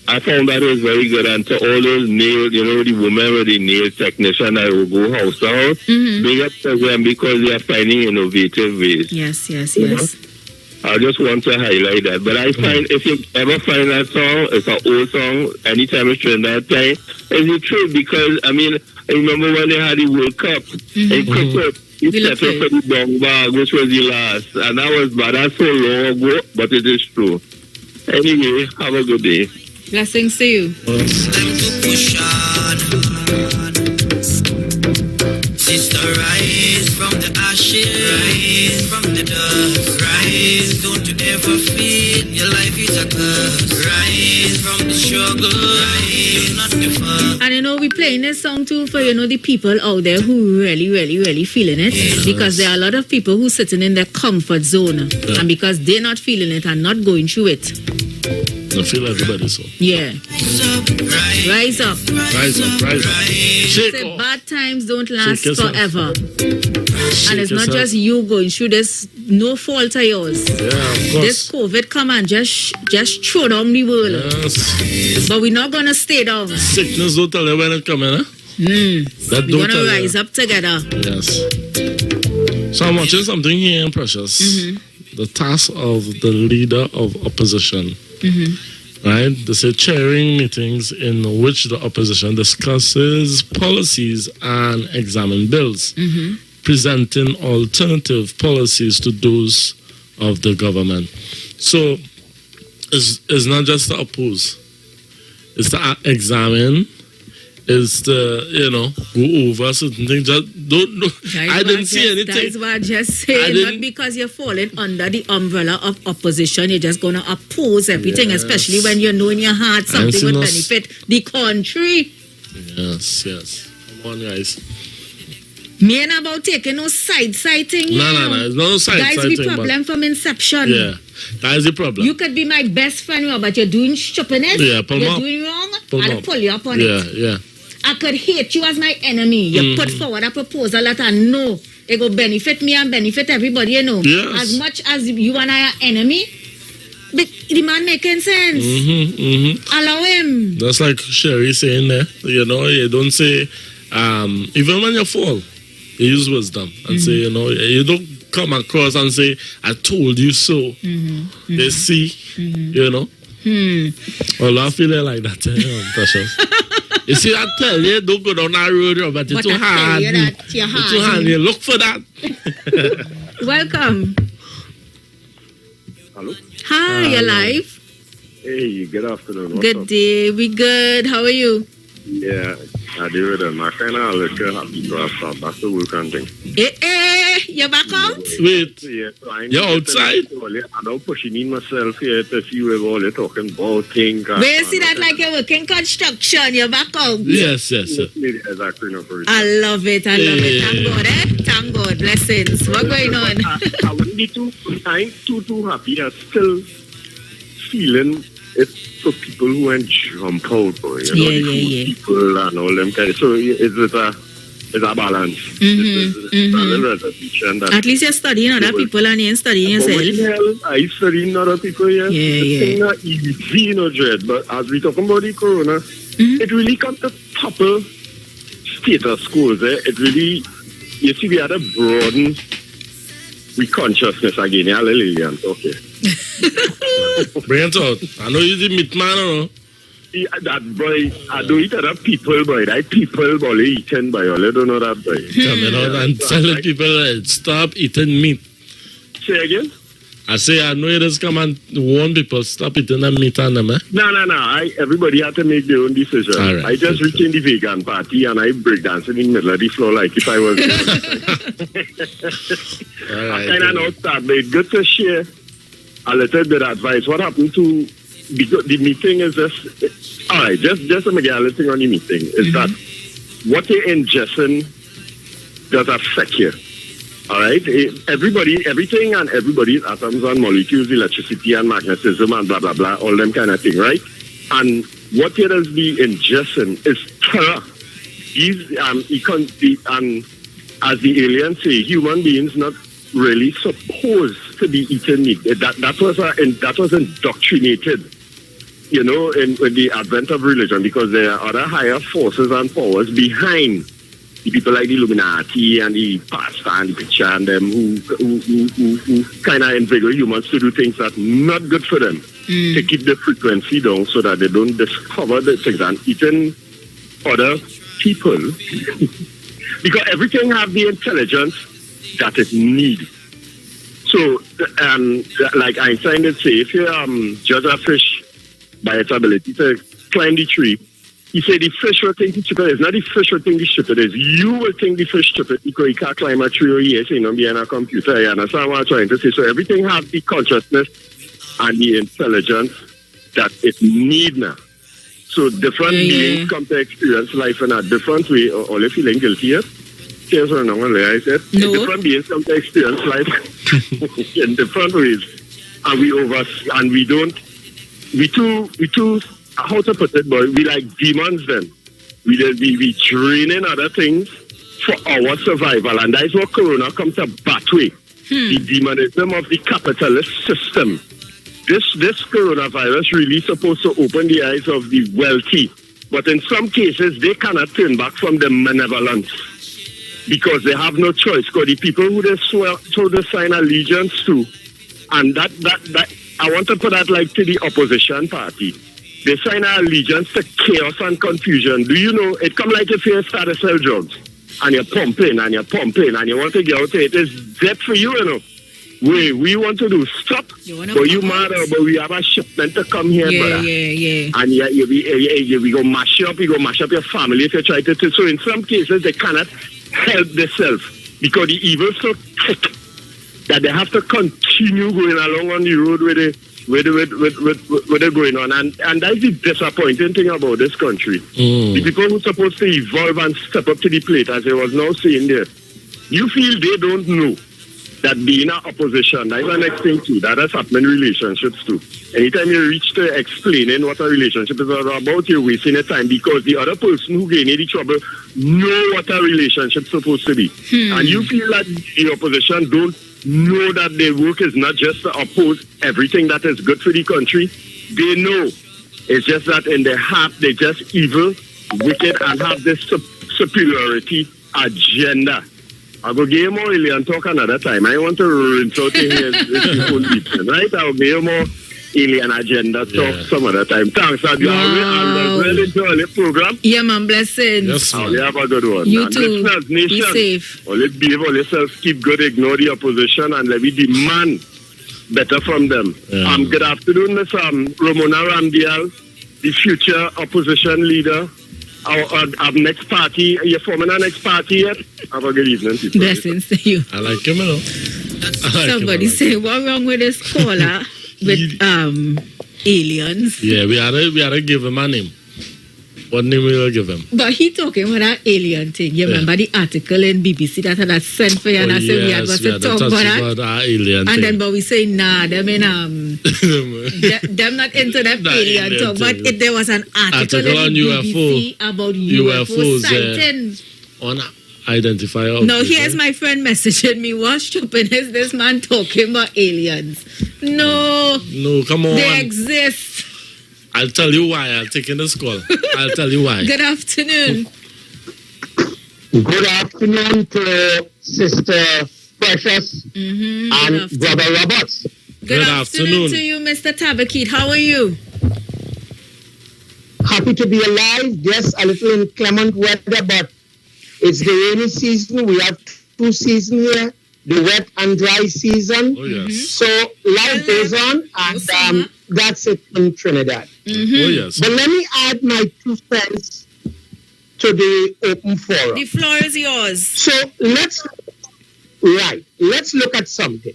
Speaker 8: I found that was very good. And to all those nail, you know, the women with the nail technician that will go house to house, big up to them because they are finding innovative ways.
Speaker 6: Yes.
Speaker 8: You know? I just want to highlight that. But I find, if you ever find that song, it's an old song, anytime it's during that time, it's the truth because, I mean, I remember when they had the World Cup in cricket, he settled for the dung bag, which was the last. And that was bad. That's so long ago, but it is true. Anyway, have a good day.
Speaker 6: Blessings to you.
Speaker 3: Sister, rise from the ashes, rise from the dust, rise, don't you ever feel your life is a curse, rise from the struggle, rise, not the fun.
Speaker 6: And you know, we're playing this song too for, you know, the people out there who really feeling it. Because there are a lot of people who sitting in their comfort zone. And because they're not feeling it and not going through it.
Speaker 4: I feel everybody so.
Speaker 6: Yeah. Rise up.
Speaker 4: Rise up. Shake
Speaker 6: Say
Speaker 4: off.
Speaker 6: bad times don't last
Speaker 4: yourself.
Speaker 6: forever. And it's not
Speaker 4: yourself.
Speaker 6: just you going through this, no fault of yours.
Speaker 4: Yeah, of course.
Speaker 6: This COVID come and just throw down the world.
Speaker 4: Yes.
Speaker 6: But we're not gonna stay down.
Speaker 4: Sickness don't tell you when it coming, huh? That
Speaker 6: We're
Speaker 4: don't
Speaker 6: gonna
Speaker 4: tell
Speaker 6: rise
Speaker 4: you.
Speaker 6: up together.
Speaker 4: Yes. So I'm watching something here in Precious. The task of the leader of opposition. Right? They say chairing meetings in which the opposition discusses policies and examine bills, presenting alternative policies to those of the government. So it's not just to oppose, it's to examine, it's to, you know, go over certain things. Just don't know. I didn't see anything.
Speaker 6: That's what I just saying. Not because you're falling under the umbrella of opposition, you're just going to oppose everything, especially when you know in your heart something would benefit the country.
Speaker 4: Yes. Come on, guys.
Speaker 6: Me ain't about taking no side thing.
Speaker 4: No. It's no side
Speaker 6: That's
Speaker 4: thing.
Speaker 6: the problem from inception.
Speaker 4: Yeah, that is the problem.
Speaker 6: You could be my best friend, but you're doing stupidness.
Speaker 4: Yeah, pull
Speaker 6: you're
Speaker 4: up.
Speaker 6: doing wrong.
Speaker 4: Pull
Speaker 6: I'll
Speaker 4: up.
Speaker 6: pull you up on it.
Speaker 4: Yeah.
Speaker 6: I could hate you as my enemy. You put forward a proposal that I know it will benefit me and benefit everybody, you know.
Speaker 4: Yes.
Speaker 6: As much as you and I are enemy, but the man making sense. Allow him.
Speaker 4: That's like Sherry saying there. You know, you don't say, even when you fall, you use wisdom and say, you know, you don't come across and say, I told you so. They see, you know. Well, I feel like that, Precious. You see, I tell you, don't go down that road, but it's
Speaker 6: But
Speaker 4: too
Speaker 6: I tell
Speaker 4: hard.
Speaker 6: you that you're
Speaker 4: It's too hard. You look for that.
Speaker 6: Welcome.
Speaker 9: Hello?
Speaker 6: Hi, you're live.
Speaker 9: Hey, good afternoon. What's
Speaker 6: Good
Speaker 9: up?
Speaker 6: day. We good. How are you?
Speaker 9: Yeah, I do it. My kind of look happy to have start back to work and thing.
Speaker 6: You're back out?
Speaker 4: Wait,
Speaker 9: Yeah, trying
Speaker 4: you're
Speaker 9: to get
Speaker 4: outside?
Speaker 9: I'm not pushing in myself here to see where all you're talking about things.
Speaker 6: We see that like you're working construction. You're back out.
Speaker 4: Yes.
Speaker 9: Exactly, no, for
Speaker 6: I love it. Thank God, Thank God. Blessings. What's going on?
Speaker 9: I wouldn't be I ain't too happy. I'm still feeling it's for people who ain't jump out, boy. You know,
Speaker 6: Yeah.
Speaker 9: people and all them kind. So it's a balance. It's a little repetition that.
Speaker 6: At least you're studying other people and you ain't studying yourself.
Speaker 9: I studying other people, yeah.
Speaker 6: Yeah.
Speaker 9: It's not easy, you know, Dread. But as we talking about the corona, it really comes to topple status quo. It really, you see, we had to broaden we consciousness again. Yeah, Lillian. Okay.
Speaker 4: Bring it out. I know you're the meat man, or
Speaker 9: Yeah, that boy, I do it other people, boy. That people, boy, eating, boy. I don't know that, boy.
Speaker 4: coming out and telling people stop eating meat.
Speaker 9: Say again?
Speaker 4: I say, I know you just come and warn people, stop eating the meat and them, eh?
Speaker 9: No. Everybody had to make their own decision.
Speaker 4: All right.
Speaker 9: I just reached in the vegan party and I break dancing in the middle of the floor like if I was.
Speaker 4: All right.
Speaker 9: I kind of know that, but it's good to share a little bit of advice. What happened to the meeting is just all right. Just to make a little thing on the meeting is that what you're ingesting does affect you. All right, everything and everybody's atoms and molecules, electricity and magnetism and blah blah blah, all them kind of thing, right? And what it is the ingestion is terror. These as the aliens say, human beings not really supposed to be eating meat. That was indoctrinated, you know, in the advent of religion, because there are other higher forces and powers behind the people like the Illuminati and the pastor and the preacher and them who kind of invigorate humans to do things that not good for them, to keep the frequency down so that they don't discover the things and eating other people because everything have the intelligence that it needs. So, like Einstein did say, if you judge a fish by its ability to climb the tree, he said the fish will think it's stupid. It's not the fish will think it's stupid. It's you will think the fish stupid because he can't climb a tree or yes, you know, behind a computer. You understand what I'm trying to say? So everything has the consciousness and the intelligence that it needs now. So different beings come to experience life in a different way. Or if feeling guilty yet? I said,
Speaker 6: no.
Speaker 9: Different beings come to experience life in different ways. And we too, how to put it, boy, we like demons then. We draining other things for our survival. And that is what Corona comes to bat with. The demonism of the capitalist system. This coronavirus really supposed to open the eyes of the wealthy. But in some cases, they cannot turn back from the malevolence. Because they have no choice. Because the people who they sign allegiance to, and that I want to put that like to the opposition party. They sign an allegiance to chaos and confusion. Do you know, it come like if you start to sell drugs and you're pumping and you want to get out there. It is dead for you, you know. We want to do stop, but you mad, but we have a shipment to come here, brother.
Speaker 6: Yeah.
Speaker 9: And we go mash up your family if you try to. So in some cases, they cannot help themselves because the evil is so thick that they have to continue going along on the road with it going on. And that's the disappointing thing about this country. The people who are supposed to evolve and step up to the plate, as I was now saying there, you feel they don't know that being an opposition, that's the next thing too. That has happened in relationships too. Anytime you reach to explaining what a relationship is about, you're wasting your time because the other person who gave you the trouble know what a relationship's supposed to be. And you feel that the opposition don't know that their work is not just to oppose everything that is good for the country. They know. It's just that in their heart, they're just evil, wicked, and have this superiority agenda. I'll go give you more and talk another time. I want to rinse out in here with your own people, right? I'll give you more alien agenda talk some other time. Thanks, Adi.
Speaker 6: Wow.
Speaker 9: I really enjoy the program.
Speaker 6: Yeah, man, blessings.
Speaker 4: Yes, man.
Speaker 9: You have a good one.
Speaker 6: You
Speaker 9: And
Speaker 6: too.
Speaker 9: listeners,
Speaker 6: Be
Speaker 9: nation,
Speaker 6: safe.
Speaker 9: only behave on yourself, keep good, ignore the opposition, and let me demand better from them.
Speaker 4: Yeah.
Speaker 9: Good afternoon, Miss Ramona Ramdial, the future opposition leader. Our next party, you're forming our next party yet? Have a good evening, people.
Speaker 6: Blessings to you.
Speaker 4: I like him, you know.
Speaker 6: Somebody say, what wrong with this caller with aliens?
Speaker 4: Yeah, we had to give him a name. What name we will give him?
Speaker 6: But he talking about that alien thing. You remember the article in BBC that had sent for you and I said we had to talk about that?
Speaker 4: Alien
Speaker 6: And
Speaker 4: thing.
Speaker 6: then but we say nah, them in them not into that
Speaker 4: That
Speaker 6: alien
Speaker 4: alien
Speaker 6: talk. But
Speaker 4: thing.
Speaker 6: there was an article
Speaker 4: on
Speaker 6: in the BBC about UFO sightings.
Speaker 4: On identifier.
Speaker 6: No, here's my friend messaging me. What stupid is this man talking about aliens? No,
Speaker 4: come on.
Speaker 6: they exist.
Speaker 4: I'll tell you why. I'll take in this call. I'll tell you why.
Speaker 6: Good afternoon.
Speaker 10: Good afternoon to Sister Precious and Brother Roberts.
Speaker 6: Good afternoon to you, Mr. Tabakit. How are you?
Speaker 10: Happy to be alive. Yes, a little inclement weather, but it's the rainy season. We have 2 seasons here, the wet and dry season.
Speaker 4: Oh, yes.
Speaker 10: So life goes on, and that's it in Trinidad.
Speaker 4: Oh, yes.
Speaker 10: But let me add my 2 cents to the open forum.
Speaker 6: The floor is yours.
Speaker 10: So let's look at something.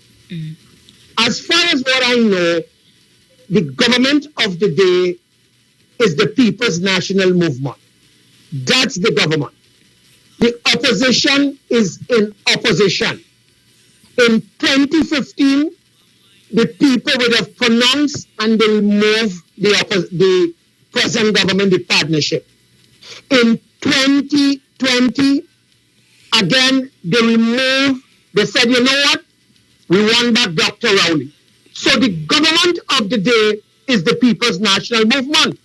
Speaker 10: As far as what I know, the government of the day is the People's National Movement. That's the government. The opposition is in opposition. In 2015, the people would have pronounced and they removed the present government, the partnership. In 2020, again, they said, you know what? We want back Dr. Rowley. So the government of the day is the People's National Movement.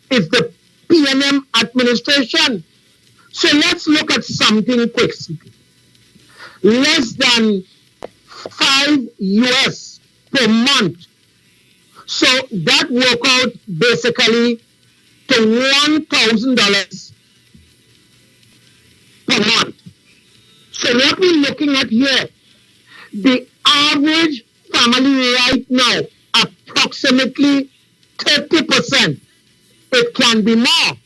Speaker 10: It's the PNM administration. So let's look at something quick. Less than $5 US per month. So that work out basically to $1,000 per month. So what we're looking at here, the average family right now, approximately 30%. It can be more.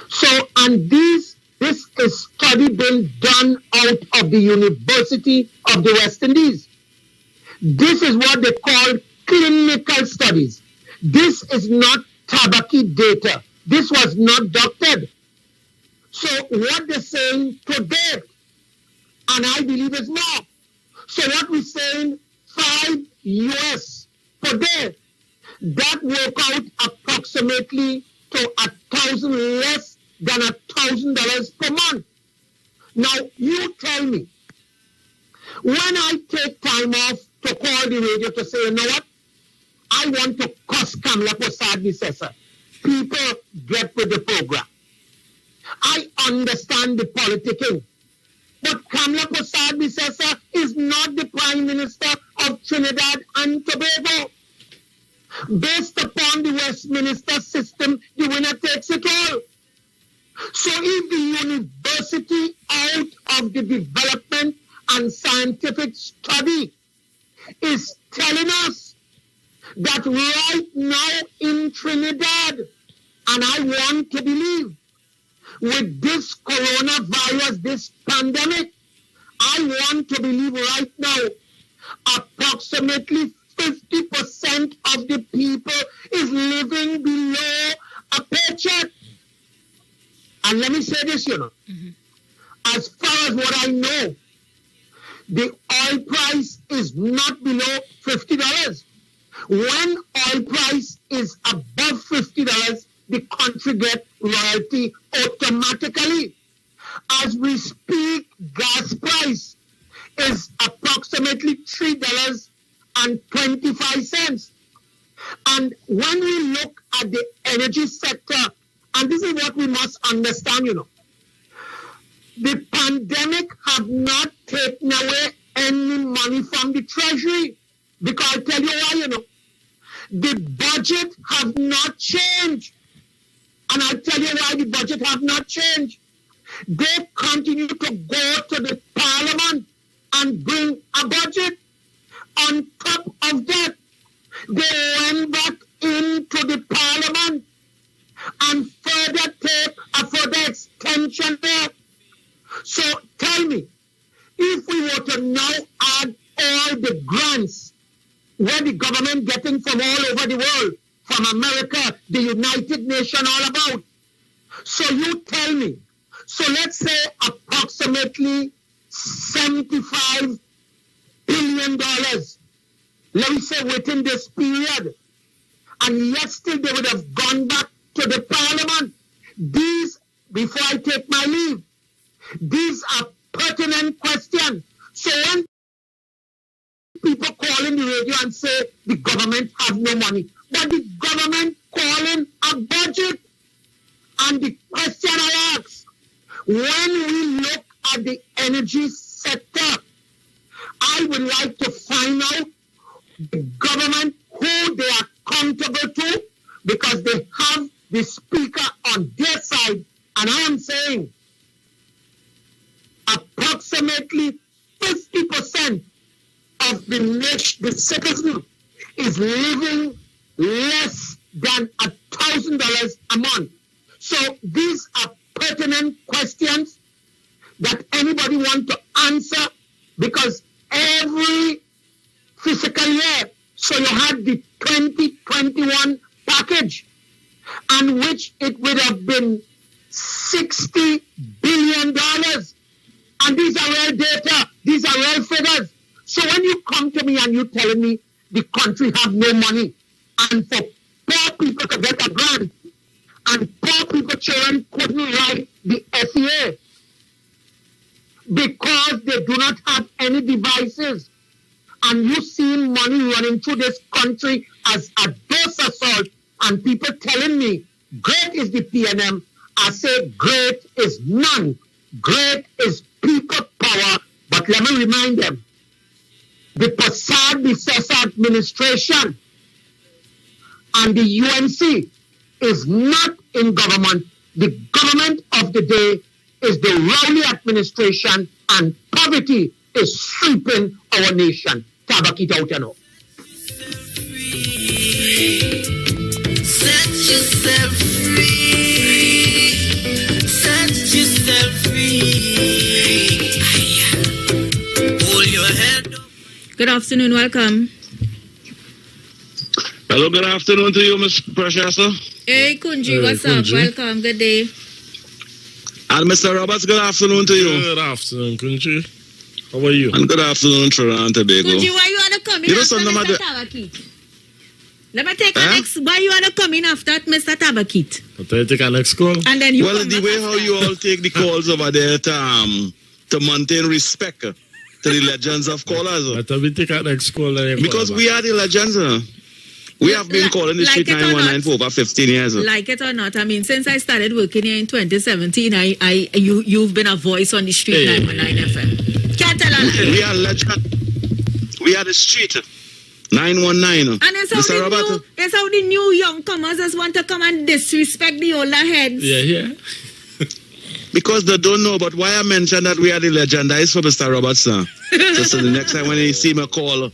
Speaker 10: So, and this is study being done out of the University of the West Indies. This is what they call clinical studies. This is not Tabaki data. This was not doctored. So what they're saying today, and I believe it's more. So what we're saying, $5 US per day, that work out approximately to $1,000 less than $1,000 per month. Now you tell me, when I take time off to call the radio to say, you know what, I want to cuss Kamla Prasad Bisesa, people get with the program. I understand the politicking, but Kamla Prasad Bisesa is not the Prime Minister of Trinidad and Tobago. Based upon the Westminster system, the winner takes it all. So if the university out of the development and scientific study is telling us that right now in Trinidad, and I want to believe, with this coronavirus, this pandemic, I want to believe right now, approximately 50% of the people is living below a paycheck. And let me say this, as far as what I know, the oil price is not below $50. When oil price is above $50, the country gets royalty automatically. As we speak, gas price is approximately $3.25. And when we look at the energy sector, and this is what we must understand, the pandemic have not taken away any money from the treasury. Because I tell you why, The budget have not changed. And I'll tell you why the budget have not changed. They continue to go to the parliament and bring a budget. On top of that, they went back into the parliament and further take a further extension there. So tell me, if we were to now add all the grants where the government getting from all over the world, from America, the United Nations, all about. So you tell me, so let's say approximately $75 billion, let me say within this period, and yet still they would have gone back to the parliament. These, before I take my leave, these are pertinent questions. So when people call in the radio and say the government have no money, but the government calling a budget, and the question I ask, when we look at the energy sector, I would like to find out the government who they are accountable to, because they have the speaker on their side, and I am saying approximately 50% of the citizen is living less than $1,000 a month. So these are pertinent questions that anybody want to answer, because every fiscal year, so you had the 2021 package, and which it would have been $60 billion. And these are real data, these are real figures. So when you come to me and you telling me the country have no money, and for poor people to get a grant, and poor people children couldn't write the SEA because they do not have any devices, and you see money running through this country as a dose assault, and people telling me great is the PNM, I say great is none. Great is people power. But let me remind them, the Prasad Bisesa administration and the UNC is not in government. The government of the day is the Rowley administration, and poverty is sweeping our nation. Tabakit out and out.
Speaker 3: Set yourself free. Set yourself free. Hold your head up.
Speaker 6: Good afternoon, welcome.
Speaker 11: Hello, good afternoon to you, Ms. Precious.
Speaker 6: Hey, Kunji, what's
Speaker 4: Kunji.
Speaker 6: up? Welcome, good day.
Speaker 11: And Mr. Roberts, good afternoon to you.
Speaker 4: Good afternoon, Kunji. How are you?
Speaker 11: And good afternoon, Trinidad and Tobago.
Speaker 6: Kunji, why you want to come in
Speaker 11: You know
Speaker 6: after
Speaker 11: something
Speaker 6: Mr.
Speaker 11: about
Speaker 6: Tabakit? Let me take a next. Why you want to come in after Mr. Tabakit?
Speaker 4: But I take our next call.
Speaker 6: And then you
Speaker 11: Well,
Speaker 6: come
Speaker 11: the
Speaker 6: back
Speaker 11: way
Speaker 6: after.
Speaker 11: how you all take the calls over there to maintain respect to the legends of callers.
Speaker 4: But we take our next call. Then you
Speaker 11: Because
Speaker 4: call
Speaker 11: we are the legends. We have been calling the
Speaker 6: like
Speaker 11: street
Speaker 6: it or
Speaker 11: 919
Speaker 6: not.
Speaker 11: for over 15 years.
Speaker 6: Like it or not, I mean, since I started working here in 2017, you've been a voice on the street,
Speaker 4: Hey.
Speaker 6: 919 FM. Can't tell a lie.
Speaker 11: We are legend. We are the street 919.
Speaker 6: And
Speaker 11: Mr. Robert.
Speaker 6: it's how the new young comers just want to come and disrespect the older heads.
Speaker 4: Yeah.
Speaker 11: Because they don't know, but why I mentioned that we are the legend, that is for Mr. Robertson. So the next time when he see me call,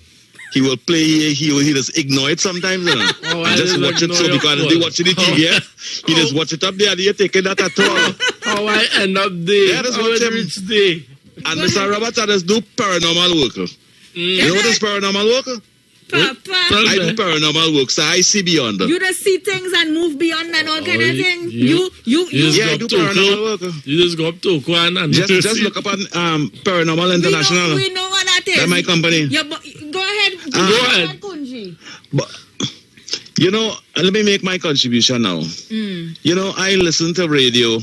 Speaker 11: he will play here, he just ignore it sometimes. You know?
Speaker 4: Oh, I
Speaker 11: And just
Speaker 4: didn't
Speaker 11: watch it
Speaker 4: ignore
Speaker 11: so
Speaker 4: your
Speaker 11: because
Speaker 4: call.
Speaker 11: they watching the TV, yeah? He just watch it up there, he taking that at all.
Speaker 4: How I end up there?
Speaker 11: Yeah, that's
Speaker 4: How
Speaker 11: what
Speaker 4: I
Speaker 11: him-
Speaker 4: reach there?
Speaker 11: And Mr. Robertson just do paranormal work. You know what is paranormal work?
Speaker 6: Papa,
Speaker 11: I do paranormal work, so I see beyond.
Speaker 6: you just see things and move beyond and all kind of thing.
Speaker 4: you
Speaker 6: You
Speaker 4: just
Speaker 11: Yeah, I
Speaker 4: go
Speaker 11: do
Speaker 4: up to
Speaker 11: paranormal
Speaker 4: Oko.
Speaker 11: work.
Speaker 4: You just go up to Oko and
Speaker 11: Just look up on Paranormal International.
Speaker 6: we know what that is.
Speaker 11: That's my company.
Speaker 6: Yeah, but go ahead.
Speaker 11: Go
Speaker 4: ahead.
Speaker 6: Kunji.
Speaker 11: But, you know, let me make my contribution now. You know, I listen to radio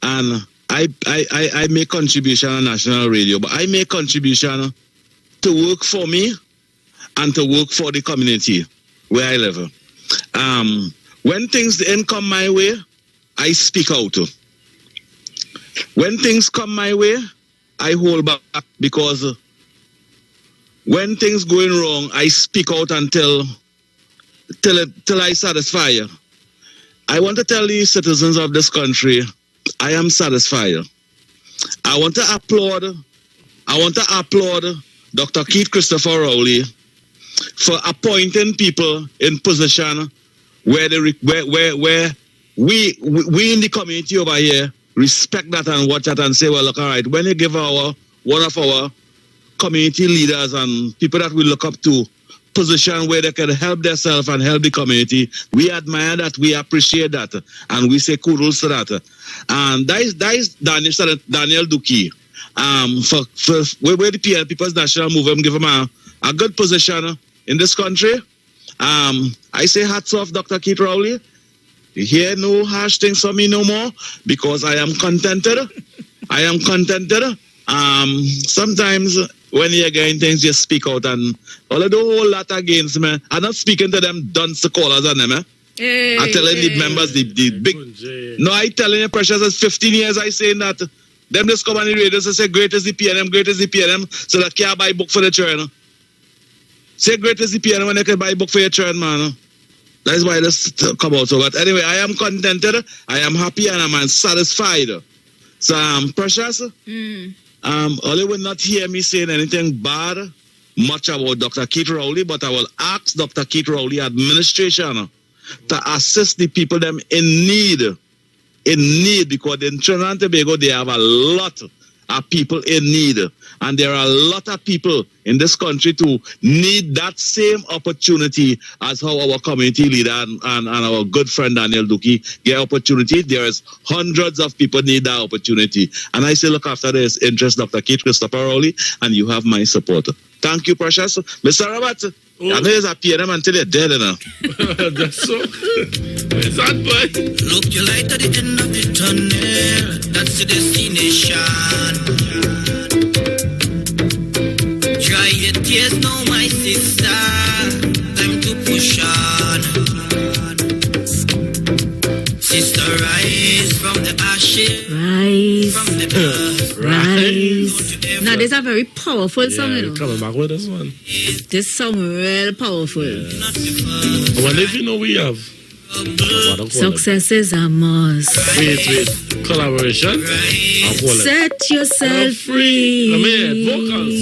Speaker 11: and I make contribution on national radio, but I make contribution to work for me and to work for the community where I live. When things didn't come my way, I speak out. When things come my way, I hold back, because when things going wrong, I speak out and tell till I satisfy you. I want to tell the citizens of this country, I am satisfied. I want to applaud Dr. Keith Christopher Rowley for appointing people in position where we in the community over here respect that and watch that and say, well, look, all right, when you give one of our community leaders and people that we look up to position where they can help themselves and help the community, we admire that, we appreciate that, and we say kudos to that. And that is Daniel Duque. For where the People's National Movement give him a good position in this country. I say hats off, Dr. Keith Rowley. You hear no harsh things from me no more because I am contented. Sometimes when you're getting things, you speak out, and although the whole lot against me, I'm not speaking to them dunce callers and them. I'm telling the members, the big. No, I telling you, Precious, it's 15 years I saying that. Them just come on the radio and say, great is the PNM, so that can't buy book for the children. Say great is the PNM when they can buy book for your children, man. That's why this come out. So, but anyway, I am contented, I am happy, and I'm satisfied. So, Precious, Oli will not hear me saying anything bad much about Dr. Keith Rowley, but I will ask Dr. Keith Rowley administration to assist the people them in need, because in Trinidad and Tobago, they have a lot of people in need. And there are a lot of people in this country to need that same opportunity as how our community leader and our good friend Daniel Duque get opportunity. There is hundreds of people need that opportunity. And I say, look after this interest, Dr. Keith Christopher Rowley, and you have my support. Thank you, Precious. Mr. Robert, I know there's a PNM until you're dead now.
Speaker 4: That's so. Is that boy?
Speaker 3: Look, you light at the end of the tunnel. That's the destination. Dry your tears now, my sister. Time to push on. Sister, rise from the ashes.
Speaker 6: Rise.
Speaker 3: From the dust.
Speaker 6: Rise. Now, this is a very powerful song, you know.
Speaker 4: Coming back with this one.
Speaker 6: This song real powerful.
Speaker 4: Well, if you know we have.
Speaker 6: Success is a must.
Speaker 4: Wait. Collaboration.
Speaker 6: Set yourself free.
Speaker 4: Come here, vocals.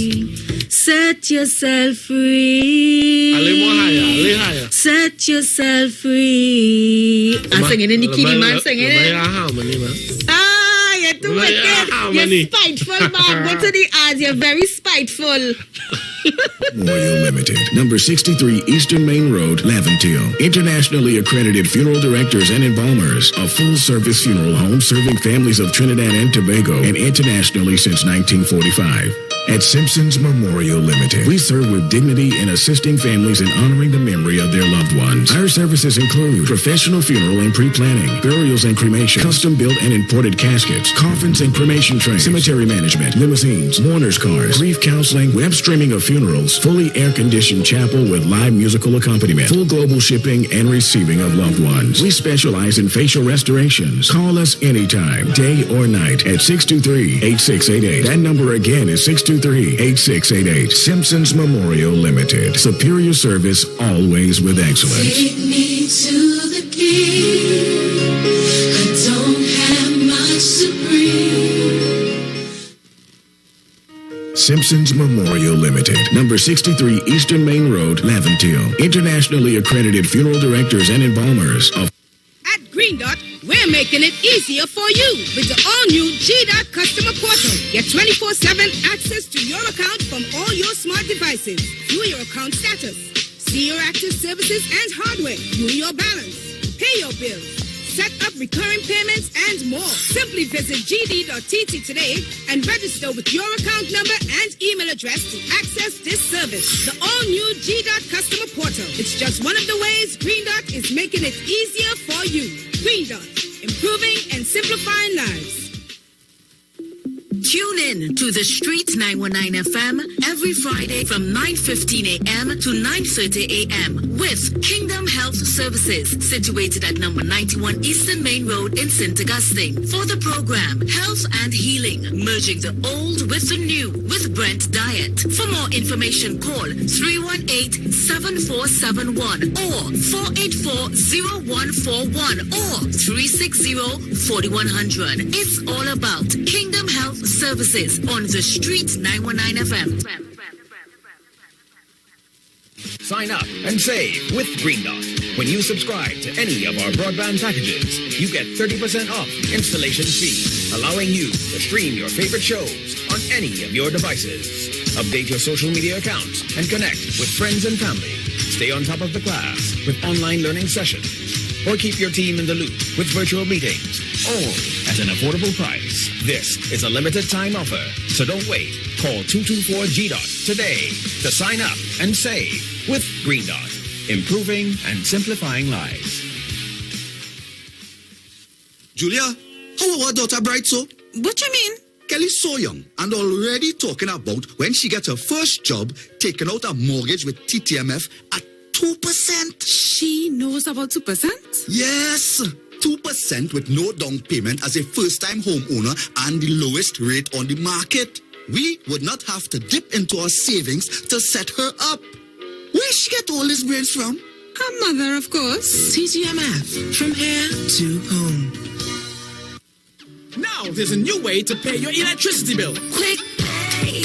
Speaker 6: Set yourself free.
Speaker 4: A little higher.
Speaker 6: Set yourself free. I'm singing in the kitty man singing it.
Speaker 4: Harmony, man.
Speaker 6: You're too wicked. You're spiteful, man. Go to the ads. You're very spiteful.
Speaker 12: Memorial Limited, number 63 Eastern Main Road, Laventille. Internationally accredited funeral directors and embalmers. A full-service funeral home serving families of Trinidad and Tobago and internationally since 1945. At Simpson's Memorial Limited, we serve with dignity in assisting families in honoring the memory of their loved ones. Our services include professional funeral and pre-planning, burials and cremation, custom-built and imported caskets, coffins and cremation trays, cemetery management, limousines, mourners cars, grief counseling, web streaming of funerals, fully air-conditioned chapel with live musical accompaniment, full global shipping and receiving of loved ones. We specialize in facial restorations. Call us anytime, day or night, at 623-8688. That number again is 623-8688. Simpsons Memorial Limited. Superior service, always with excellence.
Speaker 2: Take me to the king. I don't have much to bring.
Speaker 12: Simpsons Memorial Limited, number 63 Eastern Main Road, Laventille. Internationally accredited funeral directors and embalmers of
Speaker 13: At Green Dot, we're making it easier for you with the all-new G-Dot customer portal. Get 24/7 access to your account from all your smart devices. View your account status, see your active services and hardware, view your balance, pay your bills, set up recurring payments, and more. Simply visit gd.tt today and register with your account number and email address to access this service. The all-new G-Dot customer portal. It's just one of the ways Green Dot is making it easier for you. Green Dot, improving and simplifying lives.
Speaker 14: Tune in to the Street 919 FM every Friday from 9:15 a.m. to 9:30 a.m. with Kingdom Health Services, situated at number 91 Eastern Main Road in St. Augustine. For the program Health and Healing, merging the old with the new with Brent Diet. For more information, call 318-7471 or 484-0141 or 360-4100. It's all about Kingdom Health Services on the Street 919 FM.
Speaker 15: Sign up and save with Green Dot. When you subscribe to any of our broadband packages, you get 30% off installation fee, allowing you to stream your favorite shows on any of your devices. Update your social media accounts and connect with friends and family. Stay on top of the class with online learning sessions, or keep your team in the loop with virtual meetings, all at an affordable price. This is a limited time offer, so don't wait. Call 224-GDOT today to sign up and save with Green Dot, improving and simplifying lives.
Speaker 16: Julia, how our daughter bright so?
Speaker 17: What you mean?
Speaker 16: Kelly's so young and already talking about when she gets her first job, taking out a mortgage with TTMF at 2%.
Speaker 17: She knows about 2%?
Speaker 16: Yes, 2% with no down payment as a first-time homeowner and the lowest rate on the market. We would not have to dip into our savings to set her up. Where she get all these brains from?
Speaker 17: Her mother, of course.
Speaker 18: TTMF, from here to home.
Speaker 15: Now there's a new way to pay your electricity bill.
Speaker 2: Quick pay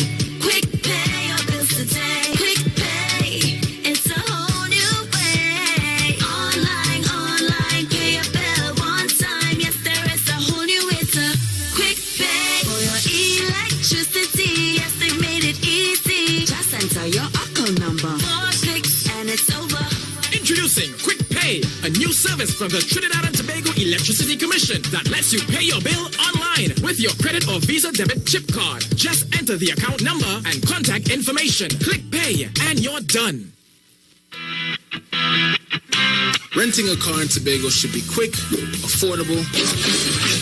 Speaker 2: your bills today. Quick pay, it's a whole new way. Online, pay your bill one time. Yes, there is a whole new way to quick pay for your electricity. Yes, they made it easy. Just enter your account number. 4 clicks and it's over.
Speaker 15: Introducing Quick Pay, a new service from the Trinidad and Tobago Electricity Commission that lets you pay your bill online with your credit or Visa debit chip card. Just enter the account number and contact information. Click Pay and you're done.
Speaker 19: Renting a car in Tobago should be quick, affordable,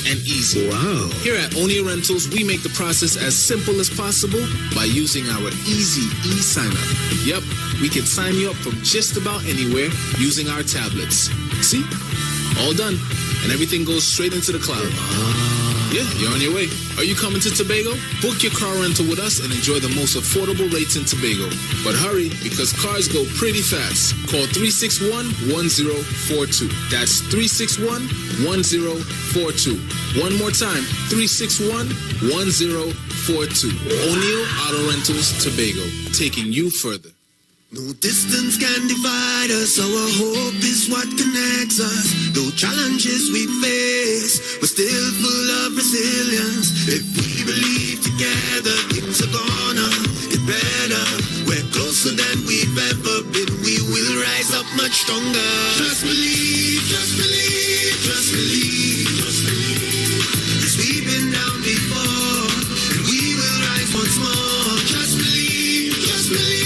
Speaker 19: and easy.
Speaker 16: Wow.
Speaker 19: Here at Onia Rentals, we make the process as simple as possible by using our easy e-sign-up. Yep, we can sign you up from just about anywhere using our tablets. See? All done. And everything goes straight into the cloud. Yeah, you're on your way. Are you coming to Tobago? Book your car rental with us and enjoy the most affordable rates in Tobago. But hurry, because cars go pretty fast. Call 361-1042. That's 361-1042. One more time, 361-1042. O'Neill Auto Rentals, Tobago, taking you further.
Speaker 3: No distance can divide us, our hope is what connects us. Though challenges we face, we're still full of resilience. If we believe together, things are gonna get better. We're closer than we've ever been, we will rise up much stronger. Just believe, just believe, just believe, just believe. Cause we've been down before, and we will rise once more. Just believe, just believe.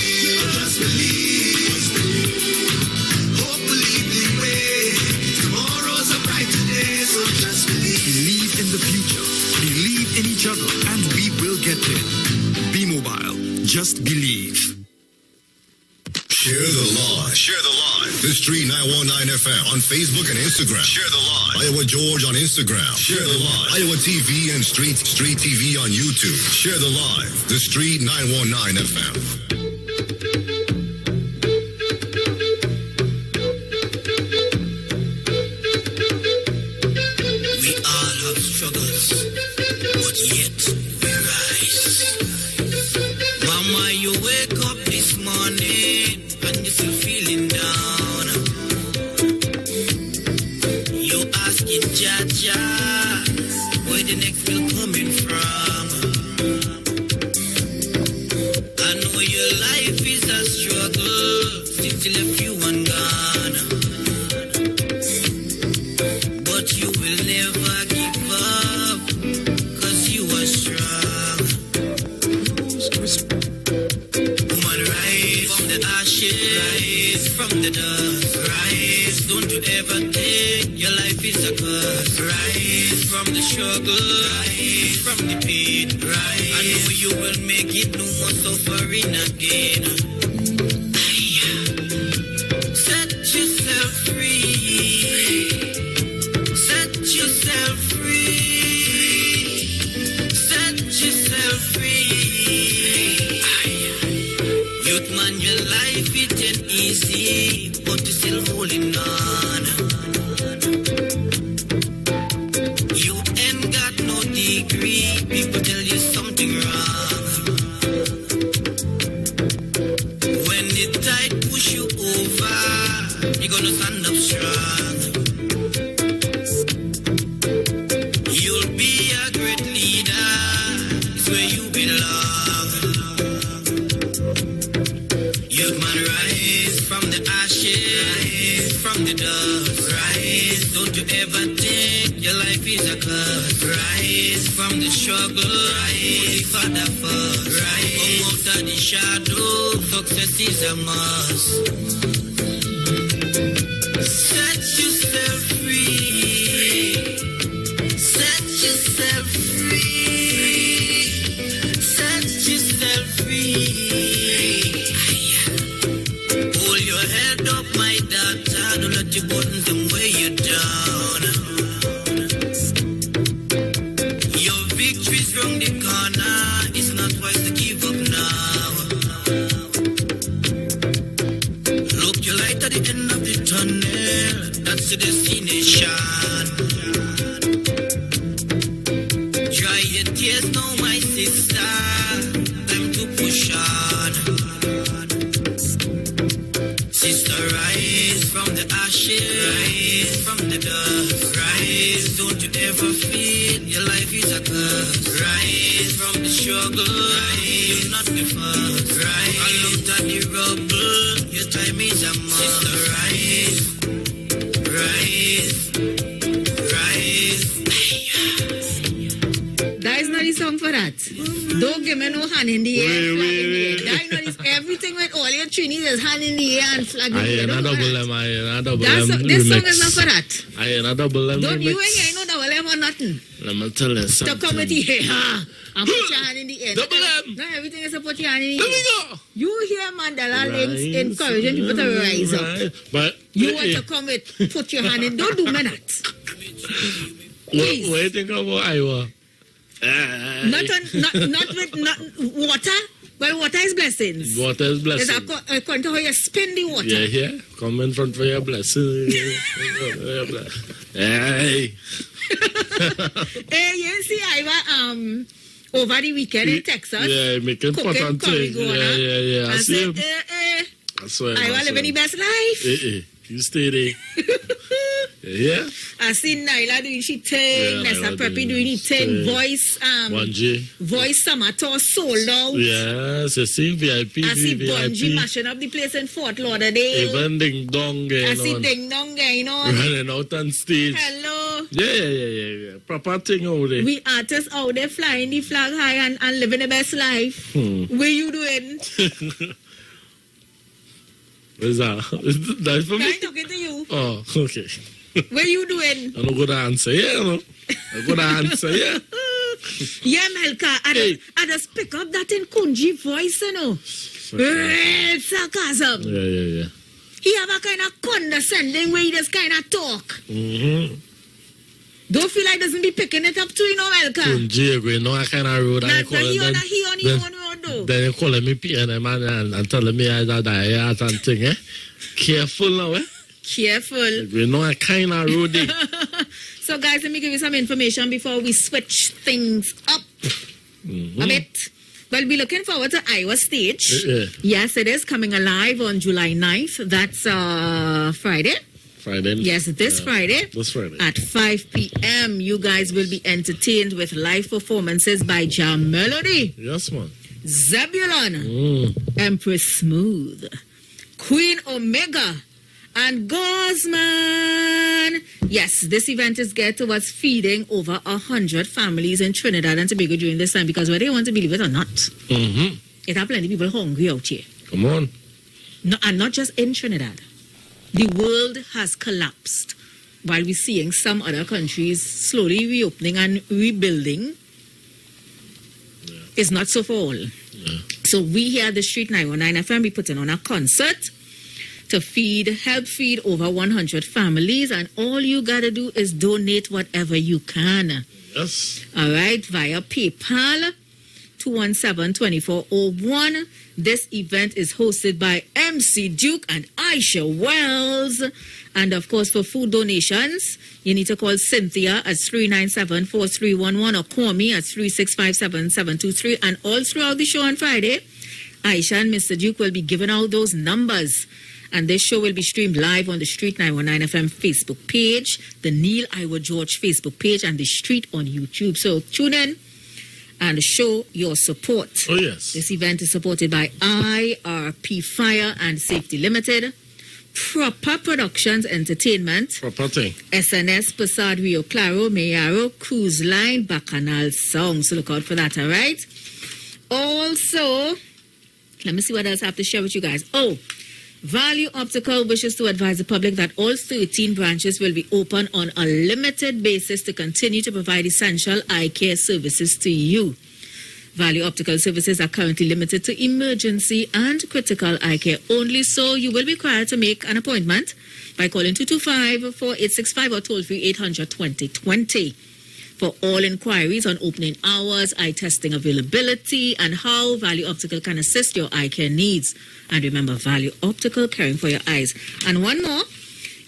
Speaker 20: Believe in the future. Believe in each other, and we will get there. Be mobile. Just believe.
Speaker 21: Share the live. Share the live. The Street 919 FM on Facebook and Instagram. Share the live. Iowa George on Instagram. Share the live. Iowa TV and Street TV on YouTube. Share the live. The Street 919 FM.
Speaker 18: Struggles, but yet we rise. Mama, you wake up this morning and you're still feeling down. You asking Jaja where the next bill coming from. I know your life is a struggle since you left you and gone, but you will never give up, cause you are strong. Woman, rise from the ashes, rise from the dust, rise, don't you ever take your life is a curse. Rise from the struggle, rise from the pain. Rise, I know you will make it, no more suffering again. Set yourself free. Set yourself free. Set yourself free. Youth man, your life it ain't easy, but you still holding on. You ain't got no degree, people tell you something wrong. When the tide push you over, you're gonna stand up strong. You'll be a great leader, it's where you belong. Youth man, rise from the ashes, from the dust. Rise, don't you ever think your life is a curse. Rise from the struggle, rise, Father first. Rise, come out of the shadow, success is a must. Set yourself free. Set yourself free. Set yourself free. Hold your head up, my daughter. Don't let your buttons them weigh you down. Your victory's round the corner. It's not wise to give up now. Look your light at the end of the tunnel. That's the destination. Dry your tears now, my sister. Time to push on. Sister, rise from the ashes, rise from the dust. Rise, don't you ever feel your life is a curse. Rise from the struggle, rise, you'll not be first. Rise, all out of the rubble, your time is a must. Sister, rise, rise, rise.
Speaker 6: That is not the song for that. Don't give me no hand in the air, flag in the air. That is not this, everything with all your Trinis is hand in the air and flag in the air. Don't do that. This song is not for that.
Speaker 4: I ain't a double M.
Speaker 6: Don't you ain't no double M or nothing.
Speaker 4: Let me tell you something.
Speaker 6: To come with the hair and put your hand in the air.
Speaker 4: Double M.
Speaker 6: Not everything is to put your hand in the air.
Speaker 4: Let me go.
Speaker 6: You hear Mandela links encouraging people to rise up.
Speaker 4: But
Speaker 6: you want to come with put your hand in. Don't do me that.
Speaker 4: What do you think about IWER?
Speaker 6: Not with water. Well, water is blessings.
Speaker 4: Water is blessings.
Speaker 6: It's according to how you spend the water.
Speaker 4: Yeah. Come in front for your blessing. Hey.
Speaker 6: Hey, you see, IWER over the weekend in Texas.
Speaker 4: Yeah, making pot and things. Yeah. I see him. I swear.
Speaker 6: IWER living the best life.
Speaker 4: You stay there. Yeah.
Speaker 6: I see Naila doing she thing, Nessa Preppy doing the thing, voice voice Samator sold out.
Speaker 4: Yes, I see VIP.
Speaker 6: I see Bungie mashing up the place in Fort Lauderdale.
Speaker 4: Even Ding Dong
Speaker 6: I see Ding Dong going on.
Speaker 4: Running out on stage.
Speaker 6: Hello.
Speaker 4: Yeah. Proper thing over there.
Speaker 6: We artists out there flying the flag high and living the best life. What you doing?
Speaker 4: What's that? That's for me?
Speaker 6: I'm talking to you.
Speaker 4: Oh, okay.
Speaker 6: What you doing?
Speaker 4: I'm not going to answer, I'm going to answer,
Speaker 6: Yeah, Melka, I just pick up that in Kunji voice, you know. Real sarcasm.
Speaker 4: Yeah.
Speaker 6: He have a kind of condescending way he just kind of talk. Don't feel like doesn't be picking it up too, you know, Melka.
Speaker 4: Kunji, you know, I kind of road.
Speaker 6: He on your own road, though.
Speaker 4: Then you calling me PNM and telling me I die and thing, eh? Careful now, eh?
Speaker 6: Careful.
Speaker 4: You know, I kind of road.
Speaker 6: So, guys, let me give you some information before we switch things up a bit. Well, we're looking forward to IWER stage. Yes, it is coming alive on July 9th. That's Friday. Yes, this Friday.
Speaker 4: This Friday.
Speaker 6: At 5 p.m. You guys will be entertained with live performances by Jam Melody.
Speaker 4: Yes, man.
Speaker 6: Zebulon. Empress Smooth. Queen Omega. And Gosman. Yes, this event is geared towards feeding over 100 families in Trinidad and Tobago during this time, because whether you want to believe it or not, it have plenty of people hungry out here.
Speaker 4: Come on.
Speaker 6: No, and not just in Trinidad. The world has collapsed while we're seeing some other countries slowly reopening and rebuilding, it's not so for all. So we here at the Street 919 FM, we putting on a concert to help feed over 100 families, and all you gotta do is donate whatever you can.
Speaker 4: Yes.
Speaker 6: All right, via PayPal, 217-2401. This event is hosted by MC Duke and Aisha Wells. And of course, for food donations, you need to call Cynthia at 397-4311 or call me at 3657723. And all throughout the show on Friday, Aisha and Mr. Duke will be giving out those numbers. And this show will be streamed live on the Street 919 FM Facebook page, the Neil IWER George Facebook page, and the Street on YouTube. So tune in and show your support.
Speaker 4: Oh, yes.
Speaker 6: This event is supported by IRP Fire and Safety Limited, Proper Productions Entertainment,
Speaker 4: Proper thing.
Speaker 6: SNS Passad Rio Claro, Mayaro, Cruise Line, Bacchanal Song. So look out for that, all right? Also, let me see what else I have to share with you guys. Oh, Value Optical wishes to advise the public that all 13 branches will be open on a limited basis to continue to provide essential eye care services to you. Value Optical services are currently limited to emergency and critical eye care only, so you will be required to make an appointment by calling 225-4865 or toll-free 800-2020. For all inquiries on opening hours, eye testing availability, and how Value Optical can assist your eye care needs. And remember, Value Optical, caring for your eyes. And one more,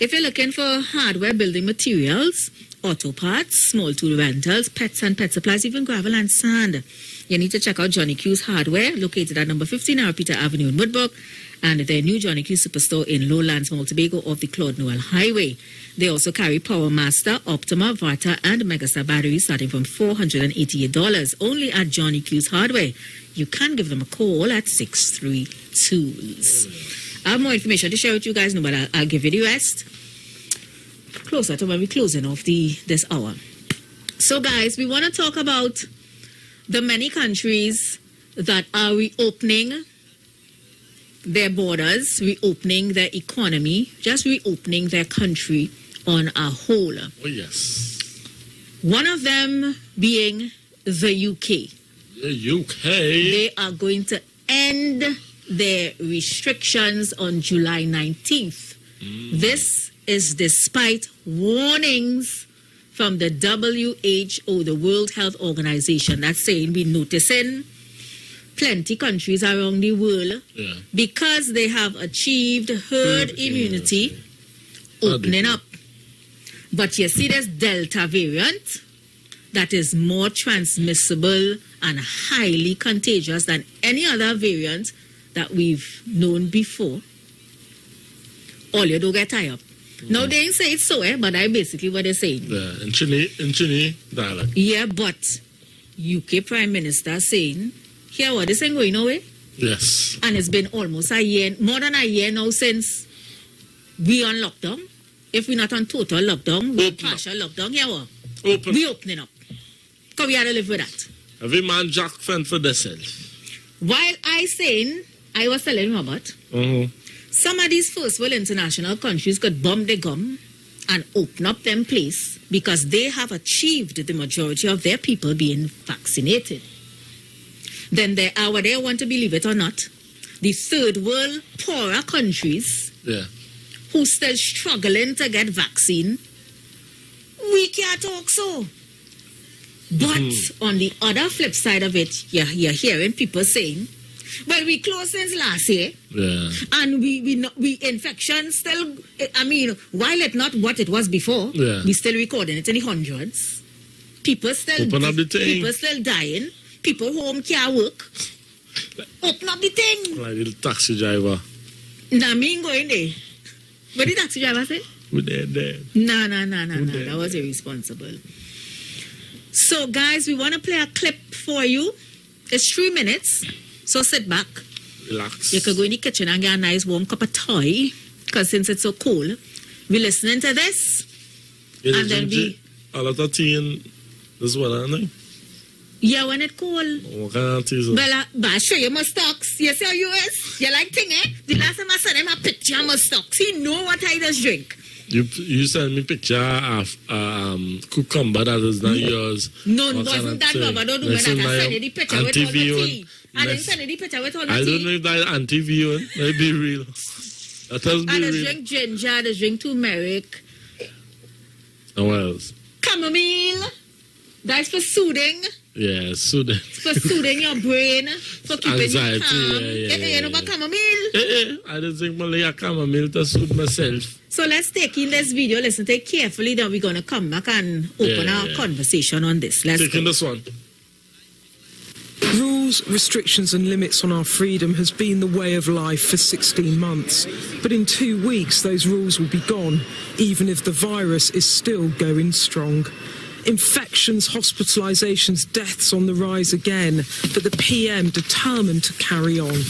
Speaker 6: if you're looking for hardware, building materials, auto parts, small tool rentals, pets and pet supplies, even gravel and sand, you need to check out Johnny Q's Hardware, located at number 15 Peter Avenue in Woodbrook, and their new Johnny Q Superstore in Lowlands, Montego off the Claude Noel Highway. They also carry Power Master, Optima, Varta, and Megastar batteries starting from $488 only at Johnny Q's Hardware. You can give them a call at 632s. I have more information to share with you guys, but I'll give you the rest closer to when we're closing off this hour. So, guys, we want to talk about the many countries that are reopening their borders, reopening their economy, just reopening their country on a whole.
Speaker 4: Oh, yes.
Speaker 6: One of them being the UK.
Speaker 4: The UK.
Speaker 6: They are going to end their restrictions on July 19th. This is despite warnings from the WHO, the World Health Organization, that's saying we're noticing plenty countries around the world, because they have achieved herd immunity, opening up. But you see this Delta variant that is more transmissible and highly contagious than any other variant that we've known before. All you do get tied up. Now they ain't say it so, but that's basically what they're saying.
Speaker 4: Yeah, in Chini dialect.
Speaker 6: Yeah, but UK Prime Minister saying, here what this ain't going away.
Speaker 4: Yes.
Speaker 6: And it's been almost a year, more than a year now since we on lockdown. If we're not on total lockdown, we're partial lockdown. Yeah, what? We opening up. Because we had to live with that.
Speaker 4: Every man jack fend for themselves.
Speaker 6: While I was telling him about, some of these first world international countries could bomb the gum and open up them place because they have achieved the majority of their people being vaccinated. Then there are, whether you want to believe it or not, the third world poorer countries who still struggling to get vaccine. We can't talk so. But on the other flip side of it, you're hearing people saying, well, we closed since last year. And we infection still, I mean, while it's not what it was before, we still recording it in the hundreds. People still dying. People home can't work. Open up the thing.
Speaker 4: Like the taxi driver.
Speaker 6: Nah, me ain't going there. What did the taxi driver say?
Speaker 4: We're there.
Speaker 6: Nah. That was irresponsible. So, guys, we want to play a clip for you. It's 3 minutes. So sit back.
Speaker 4: Relax.
Speaker 6: You can go in the kitchen and get a nice warm cup of tea. Because since it's so cold, we're listening to this. And then
Speaker 4: a lot of tea in this weather, aren't they?
Speaker 6: Yeah, when it's cold.
Speaker 4: What kind of tea?
Speaker 6: Well, but I show you my stocks. You see how you is? You like thing, eh? The last time I saw them, I picture my stocks. He know what I just drink.
Speaker 4: You send me picture of cucumber that is not yours.
Speaker 6: No, wasn't that Baba? Don't do that. I send you the picture with all the tea. I didn't send you the picture with all the tea.
Speaker 4: I don't know if that anti-viewing. May be real. That has been real.
Speaker 6: I drink ginger, I drink turmeric.
Speaker 4: And what else?
Speaker 6: Chamomile. That's for soothing.
Speaker 4: Yeah, soothing.
Speaker 6: For soothing your brain. For keeping
Speaker 4: anxiety,
Speaker 6: you calm.
Speaker 4: Yeah.
Speaker 6: You know about chamomile?
Speaker 4: I don't think Malaya chamomile to soothe myself.
Speaker 6: So let's take in this video. Listen to it carefully. Then we're going to come back and open our conversation on this. Let's
Speaker 4: take in this one.
Speaker 1: Rules, restrictions and limits on our freedom has been the way of life for 16 months. But in 2 weeks, those rules will be gone, even if the virus is still going strong. Infections, hospitalisations, deaths on the rise again, but the PM determined to carry on.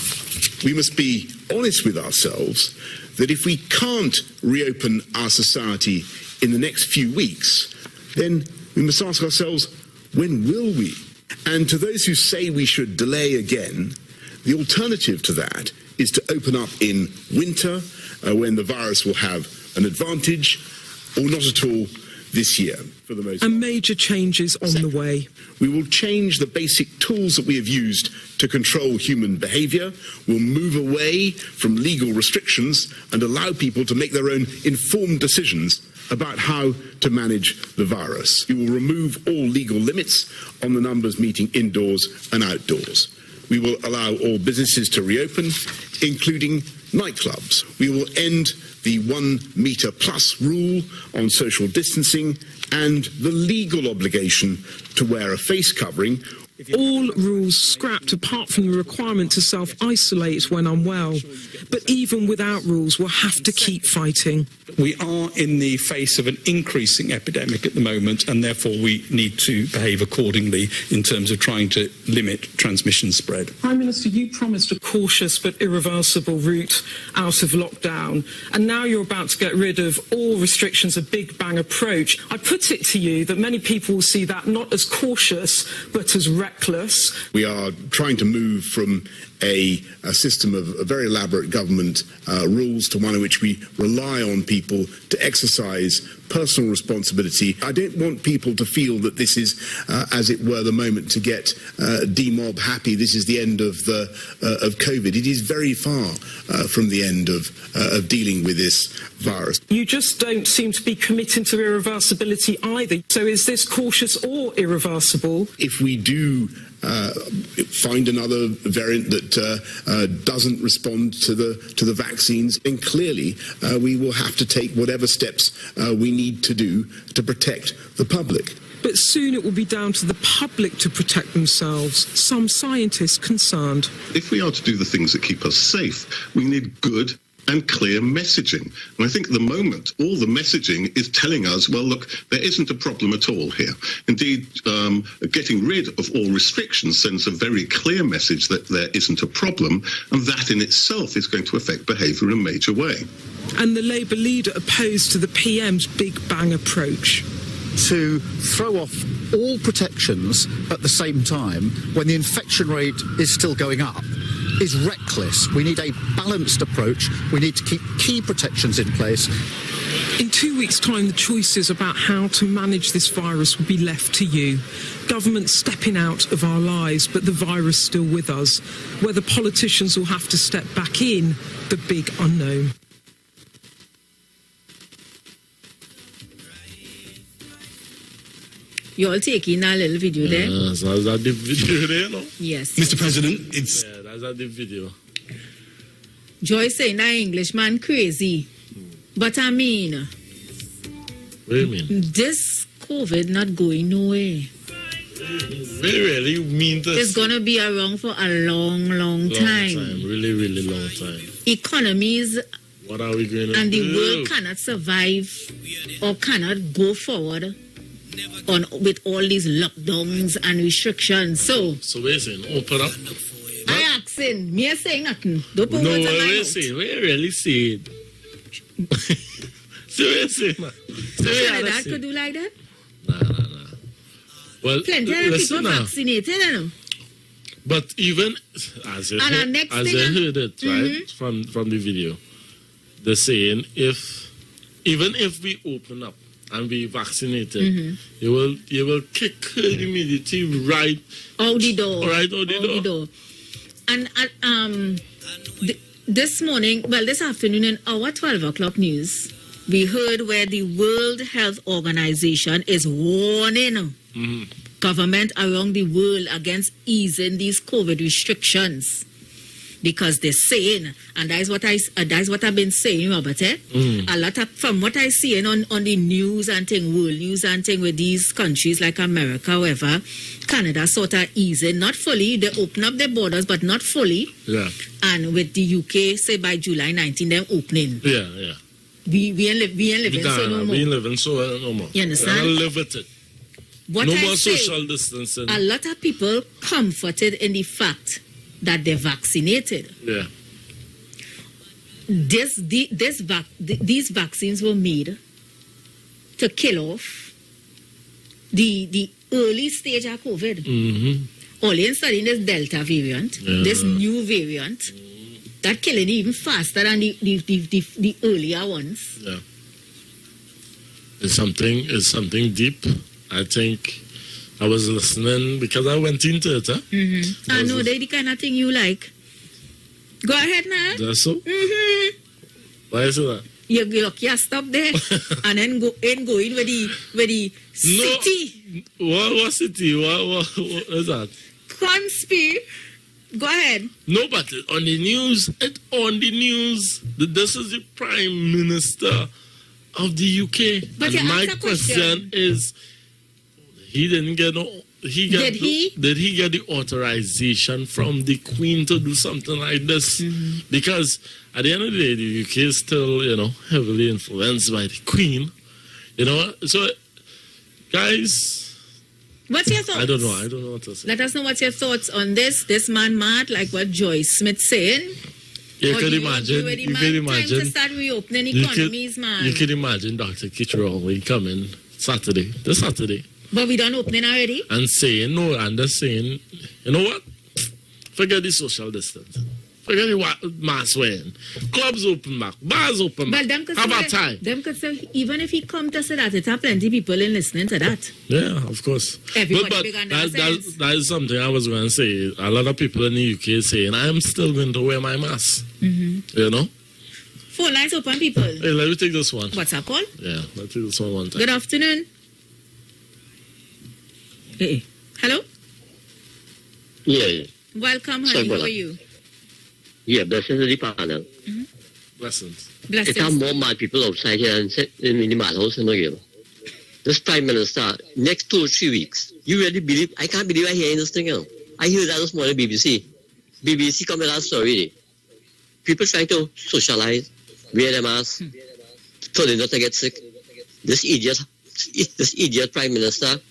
Speaker 22: We must be honest with ourselves that if we can't reopen our society in the next few weeks, then we must ask ourselves, when will we? And to those who say we should delay again, the alternative to that is to open up in winter when the virus will have an advantage, or not at all this year, for the most part.
Speaker 1: And major changes on the way.
Speaker 22: We will change the basic tools that we have used to control human behaviour. We'll move away from legal restrictions and allow people to make their own informed decisions about how to manage the virus. We will remove all legal limits on the numbers meeting indoors and outdoors. We will allow all businesses to reopen, including nightclubs. We will end the 1 metre plus rule on social distancing and the legal obligation to wear a face covering.
Speaker 1: All rules scrapped apart from the requirement to self-isolate when unwell. But even without rules, we'll have to keep fighting.
Speaker 23: We are in the face of an increasing epidemic at the moment, and therefore we need to behave accordingly in terms of trying to limit transmission spread.
Speaker 1: Prime Minister, you promised a cautious but irreversible route out of lockdown, and now you're about to get rid of all restrictions, a big bang approach. I put it to you that many people will see that not as cautious, but as reckless.
Speaker 22: We are trying to move from a system of very elaborate government rules to one in which we rely on people to exercise personal responsibility. I don't want people to feel that this is, as it were, the moment to get demob happy. This is the end of COVID. It is very far from the end of dealing with this virus.
Speaker 1: You just don't seem to be committing to irreversibility either. So is this cautious or irreversible?
Speaker 22: If we do find another variant that doesn't respond to the vaccines, then clearly we will have to take whatever steps we need to do to protect the public.
Speaker 1: But soon it will be down to the public to protect themselves. Some scientists concerned.
Speaker 24: If we are to do the things that keep us safe, we need good and clear messaging. And I think at the moment, all the messaging is telling us, well, look, there isn't a problem at all here. Indeed, getting rid of all restrictions sends a very clear message that there isn't a problem, and that in itself is going to affect behaviour in a major way.
Speaker 1: And the Labour leader opposed to the PM's Big Bang approach.
Speaker 25: To throw off all protections at the same time when the infection rate is still going up is reckless. We need a balanced approach. We need to keep key protections in place.
Speaker 1: In 2 weeks' time, the choices about how to manage this virus will be left to you. Government stepping out of our lives, but the virus still with us. Whether politicians will have to step back in, the big unknown.
Speaker 6: You all taking a little video there?
Speaker 4: So is that the video there, no?
Speaker 6: Yes.
Speaker 23: Mr. President, it's...
Speaker 4: Yeah, that's the video.
Speaker 6: Joyce saying that Englishman crazy. But I mean...
Speaker 4: What do you mean?
Speaker 6: This COVID not going nowhere.
Speaker 4: Really mean this?
Speaker 6: It's going to be around for a long time.
Speaker 4: Really, really long time.
Speaker 6: Economies...
Speaker 4: What are we going to do?
Speaker 6: And the world cannot survive or cannot go forward with all these lockdowns and restrictions. So
Speaker 4: we're saying open up.
Speaker 6: I asking, me saying nothing. Don't put
Speaker 4: no,
Speaker 6: words in my
Speaker 4: we're
Speaker 6: mouth.
Speaker 4: saying, we really say it. So we're saying, man.
Speaker 6: That could do like that?
Speaker 4: Nah. Well,
Speaker 6: Plenty of
Speaker 4: listen
Speaker 6: people
Speaker 4: now.
Speaker 6: vaccinated, you know.
Speaker 4: But even as I heard it, right, from the video, they're saying if even if we open up and be vaccinated, you will kick herd immunity right
Speaker 6: out the door.
Speaker 4: Right out the door.
Speaker 6: And this morning, well, this afternoon in our 12 o'clock news, we heard where the World Health Organization is warning government around the world against easing these COVID restrictions. Because they're saying, and that's what I've been saying, Robert. A lot of, from what I see on the news and thing, world news and thing, with these countries like America, however, Canada sort of easing, not fully. They open up their borders, but not fully.
Speaker 4: Yeah.
Speaker 6: And with the UK, say by July 19, they're opening.
Speaker 4: Yeah.
Speaker 6: We ain't living so no more.
Speaker 4: We ain't living so no more.
Speaker 6: You understand?
Speaker 4: We live with it.
Speaker 6: What
Speaker 4: no
Speaker 6: I
Speaker 4: more
Speaker 6: say,
Speaker 4: social distancing.
Speaker 6: A lot of people comforted in the fact that they're vaccinated.
Speaker 4: Yeah.
Speaker 6: These vaccines were made to kill off the early stage of COVID. Only in studying this Delta variant, this new variant, that killing even faster than the earlier ones.
Speaker 4: Yeah. It's something deep. I think I was listening because I went into it.
Speaker 6: I know they're the kind of thing you like. Go ahead now.
Speaker 4: That's so? Why is it that?
Speaker 6: You stop there and then go in with the city.
Speaker 4: What city? What is that?
Speaker 6: Conspiracy. Go ahead.
Speaker 4: No, but on the news, this is the Prime Minister of the UK.
Speaker 6: But
Speaker 4: and my question is, he didn't get Did he get the authorization from the Queen to do something like this? Because at the end of the day, the UK is still, heavily influenced by the Queen. So, guys,
Speaker 6: what's your thoughts?
Speaker 4: I don't know what to say.
Speaker 6: Let us know what's your thoughts on this. This man mad, like what Joyce Smith saying.
Speaker 4: You can imagine.
Speaker 6: Time to start reopening economies, man.
Speaker 4: You can imagine Dr. Kitchener coming this Saturday.
Speaker 6: But we done opening already?
Speaker 4: And saying, you know what? Forget the social distance. Forget the mask wearing. Clubs open back. Bars open back. How about time?
Speaker 6: Them could say, even if he come to say that, it's plenty of people in listening to that.
Speaker 4: Yeah, of course.
Speaker 6: Everybody
Speaker 4: but that is something I was going to say. A lot of people in the UK saying, I am still going to wear my mask.
Speaker 6: Phone lines open, people.
Speaker 4: Hey, let me take this one.
Speaker 6: What's up, call?
Speaker 4: Yeah, let's take this one time.
Speaker 6: Good afternoon. Hey. Hello?
Speaker 5: Yeah.
Speaker 6: Welcome, honey. How are you?
Speaker 5: Yeah, blessings to the panel.
Speaker 4: Blessings.
Speaker 6: Blessings.
Speaker 5: It have more mad people outside here and sit in the madhouse and again. This Prime Minister, next 2 or 3 weeks, you really believe? I can't believe I hear this thing now. I heard that this morning BBC. BBC come with that story. People trying to socialize, wear their masks, so they not to get sick. This idiot Prime Minister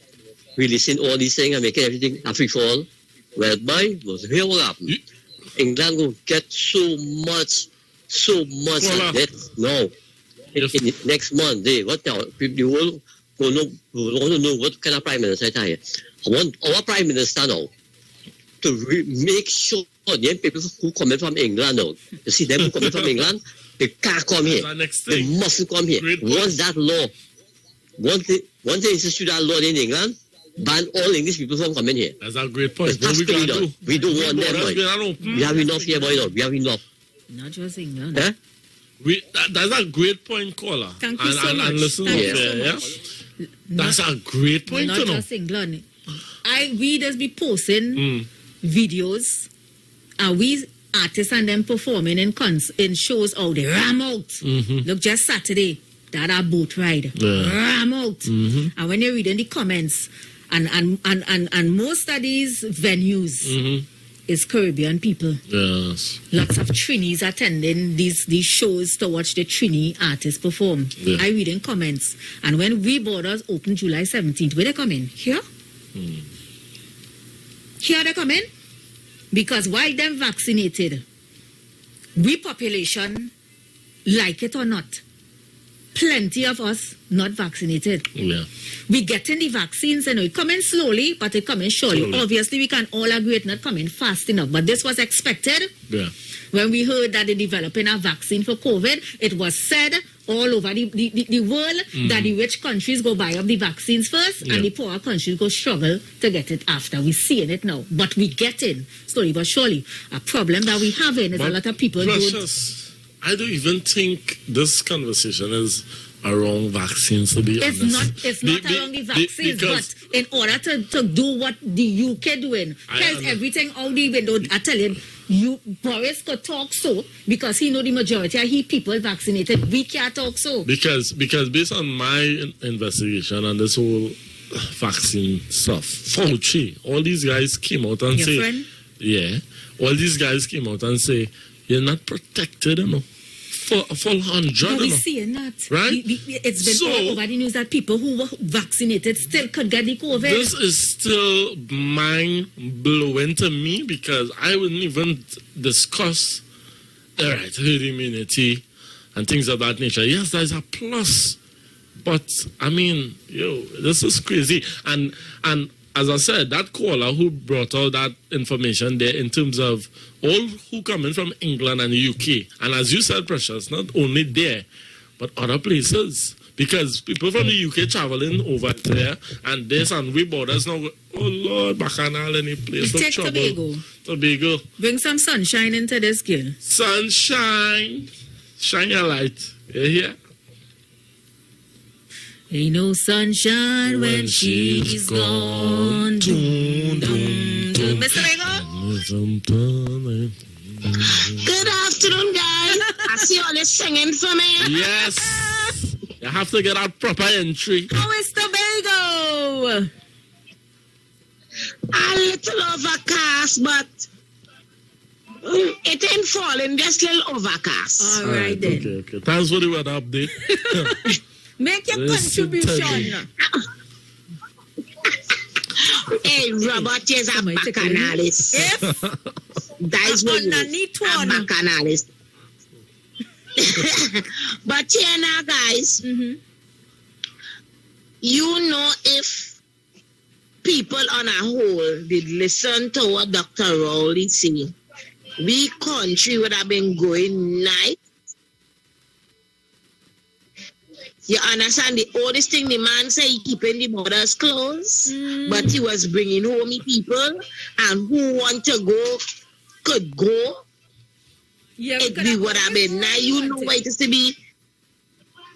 Speaker 5: releasing all these things and making everything a free fall. Well, here what happened. England will get so much debt now. In next month, what now? The world want to know what kind of Prime Minister I tell you. I want our Prime Minister now to make sure the people who come from England now, you see them who come from England, they can't come here. They mustn't come here. Once that law, once they institute that law in England, ban all English people from coming here.
Speaker 4: That's a great point.
Speaker 5: What we can do? We don't want them. We have enough here, boy. We have enough.
Speaker 6: Not just England.
Speaker 5: Huh?
Speaker 4: That's a great point, caller.
Speaker 6: Thank you so much.
Speaker 4: And listen
Speaker 6: Thank you so much.
Speaker 4: That's a great point.
Speaker 6: Not just England. We just be posting videos, and we artists and them performing in shows out there. Ram out. Look, just Saturday, that a boat ride. Ram out. And when you're reading the comments, and most of these venues is Caribbean people.
Speaker 4: Yes.
Speaker 6: Lots of Trinis attending these shows to watch the Trini artists perform.
Speaker 4: Yeah.
Speaker 6: I read in comments. And when we borders open July 17th, where they come in? Here? Here they come in? Because while them vaccinated, we population, like it or not, plenty of us not vaccinated.
Speaker 4: Yeah.
Speaker 6: We getting the vaccines and it coming slowly, but it coming surely. Obviously, we can all agree it's not coming fast enough, but this was expected.
Speaker 4: Yeah.
Speaker 6: When we heard that they're developing a vaccine for COVID, it was said all over the world that the rich countries go buy up the vaccines first and the poorer countries go struggle to get it after. We're seeing it now. But we get in, slowly but surely. A problem that we have in is a lot of people
Speaker 4: I don't even think this conversation is around vaccines, to be honest.
Speaker 6: It's not around the vaccines, but in order to do what the UK doing, tells everything out the window. I tell him, Boris could talk so because he know the majority of he people vaccinated. We can't talk so.
Speaker 4: Because based on my investigation and this whole vaccine stuff, Fauci, all these guys came out and all these guys came out and say, you're not protected, you know. A full 100.
Speaker 6: No, we're seeing that.
Speaker 4: Right?
Speaker 6: It's been all over the news that people who were vaccinated still could get the COVID.
Speaker 4: This is still mind-blowing to me because I wouldn't even discuss herd immunity and things of that nature. Yes, there's a plus. But, I mean, this is crazy. And as I said, that caller who brought all that information there in terms of all who come in from England and the UK, and as you said, Precious, not only there, but other places. Because people from the UK traveling over there, and there's and we borders now, oh Lord, Bacchanal, any place of trouble. Tobago.
Speaker 6: Bring some sunshine into this girl.
Speaker 4: Sunshine. Shine your light. You hear?
Speaker 6: Ain't no sunshine when she's gone. Mr. Bego?
Speaker 7: Good afternoon, guys. I see all this singing for me.
Speaker 4: Yes. You have to get out proper entry.
Speaker 6: How is Tobago?
Speaker 7: A little overcast, but it ain't falling, just a little overcast.
Speaker 6: All right then.
Speaker 4: Okay. Thanks for the weather update.
Speaker 6: Make your contribution.
Speaker 7: Hey, Robert is a bacchanalist. That's what you a bacchanalist. But here now, guys, you know, if people on a whole did listen to what Dr. Rowley said, we country would have been going night. You understand? The oldest thing the man said, he keeping the borders closed, but he was bringing home people, and who want to go could go.
Speaker 6: Yeah,
Speaker 7: it would have been now. You know what it is to be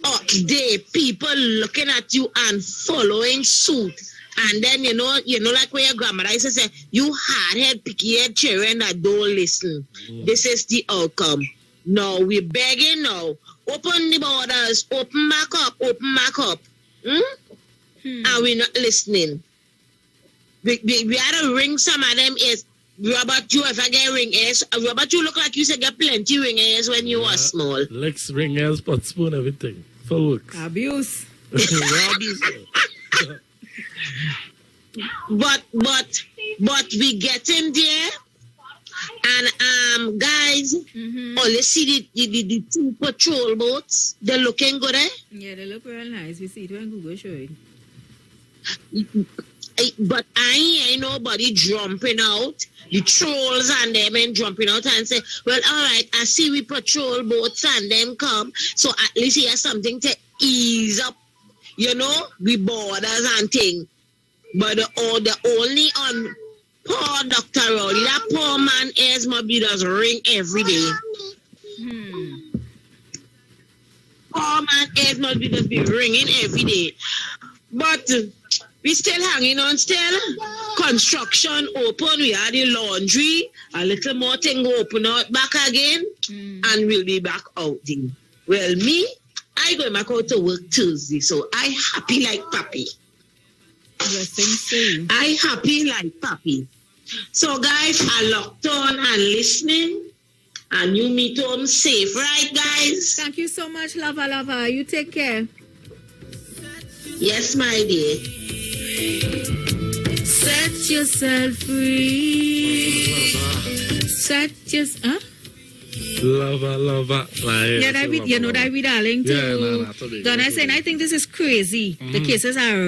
Speaker 7: up there, people looking at you and following suit. And then you know, like where your grandmother used to say, you hard-head, picky-head children that don't listen. This is the outcome. No, we're begging now. Open the borders, open back up. And we're not listening. We had to ring some of them ears. Robert, you ever get ring ears? Robert, you look like you said get plenty ring ears when you were small.
Speaker 4: Legs, ring ears, pot spoon, everything. Full works.
Speaker 6: Abuse.
Speaker 7: But we get in there. And guys, only see the two patrol boats. They're looking good, eh?
Speaker 6: Yeah, they look real nice. We see it when Google show it.
Speaker 7: But I ain't nobody jumping out. The trolls and them and jumping out and say, well, all right, I see we patrol boats and them come. So at least he has something to ease up, the borders and thing. But the only on poor Dr. Rowley, that poor man ears must be does ring every day. Poor man ears must be just be ringing every day. But we still hanging on still. Construction open, we had the laundry, a little more thing open out back again, and we'll be back out there. Well, me, I go back out to work Tuesday, so I happy like papi. I happy like papi. So guys, I locked on and listening, and you meet home safe, right guys?
Speaker 6: Thank you so much, Lava. You take care.
Speaker 7: Yes, my dear.
Speaker 6: Set yourself free. Set yourself.
Speaker 4: Lover. Like,
Speaker 6: Yeah, that you know that we darling too.
Speaker 4: Yeah, totally.
Speaker 6: Donna saying, I think this is crazy. The cases are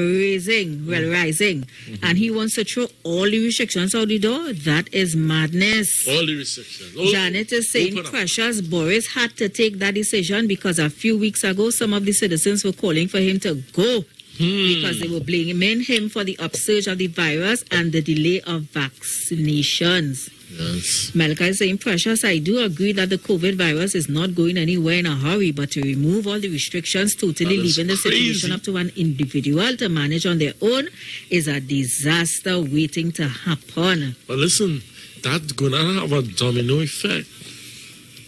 Speaker 6: rising, and he wants to throw all the restrictions out the door. That is madness.
Speaker 4: All the restrictions.
Speaker 6: Janet is saying, Precious Boris had to take that decision because a few weeks ago, some of the citizens were calling for him to go because they were blaming him for the upsurge of the virus and the delay of vaccinations.
Speaker 4: Yes.
Speaker 6: Melka is saying, Precious, I do agree that the COVID virus is not going anywhere in a hurry, but to remove all the restrictions, totally leaving the situation up to an individual to manage on their own is a disaster waiting to happen.
Speaker 4: But listen, that's going to have a domino effect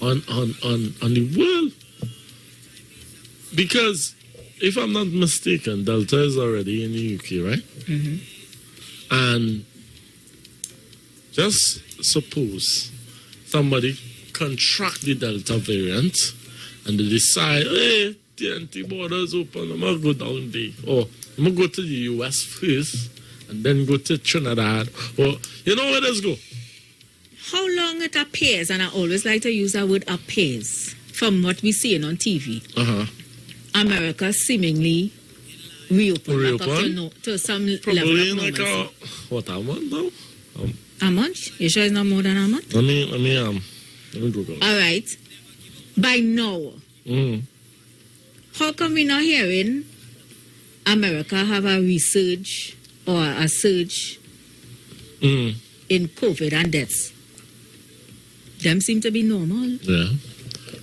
Speaker 4: on the world. Because, if I'm not mistaken, Delta is already in the UK, right?
Speaker 6: Mm-hmm.
Speaker 4: And just suppose somebody contract the Delta variant and they decide, hey, the borders open, I'm going to go down there. Or I'm going to go to the US first and then go to Trinidad. Or, you know where let's go?
Speaker 6: How long it appears, and I always like to use that word appears, from what we're seeing on TV, America seemingly reopened back up to some
Speaker 4: Probably
Speaker 6: level of normalcy.
Speaker 4: What, a month now?
Speaker 6: A month? You sure it's not more than a month?
Speaker 4: Let me Google.
Speaker 6: All right. By now, how come we're not hearing America have a resurge or a surge in COVID and deaths? Them seem to be normal.
Speaker 4: Yeah.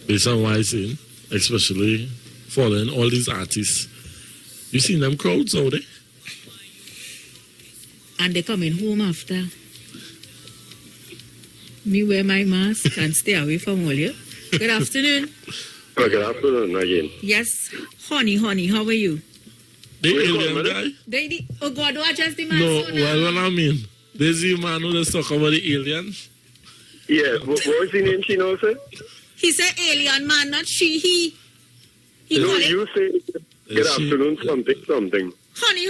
Speaker 4: Based on what I seen, especially following all these artists. You seen them crowds out there?
Speaker 6: And they coming home after. Me wear my mask and stay away from all you. Good afternoon.
Speaker 8: Good afternoon again.
Speaker 6: Yes. Honey, how are you?
Speaker 4: The alien guy?
Speaker 6: Oh God, what just the man?
Speaker 4: No, what I mean? There's the man who just talk about the aliens.
Speaker 8: Yeah, what was the name she knows, sir?
Speaker 6: He said alien man, not she, he.
Speaker 8: No, you say good afternoon, something.
Speaker 6: Honey.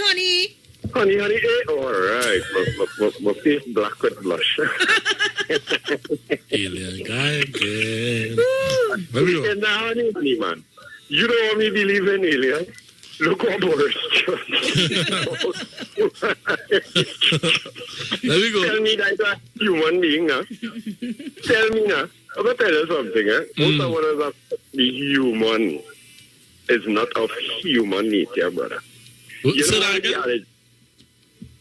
Speaker 8: Honey, all right. My face black with blush.
Speaker 4: Alien guy again. Where we go?
Speaker 8: Now, honey, man. You don't want me to believe in aliens? Look what Boris
Speaker 4: There we go.
Speaker 8: Tell me that a human being, huh? Tell me now. I'm going to tell you something, eh? Most of us are the human is not of human nature, brother. You know what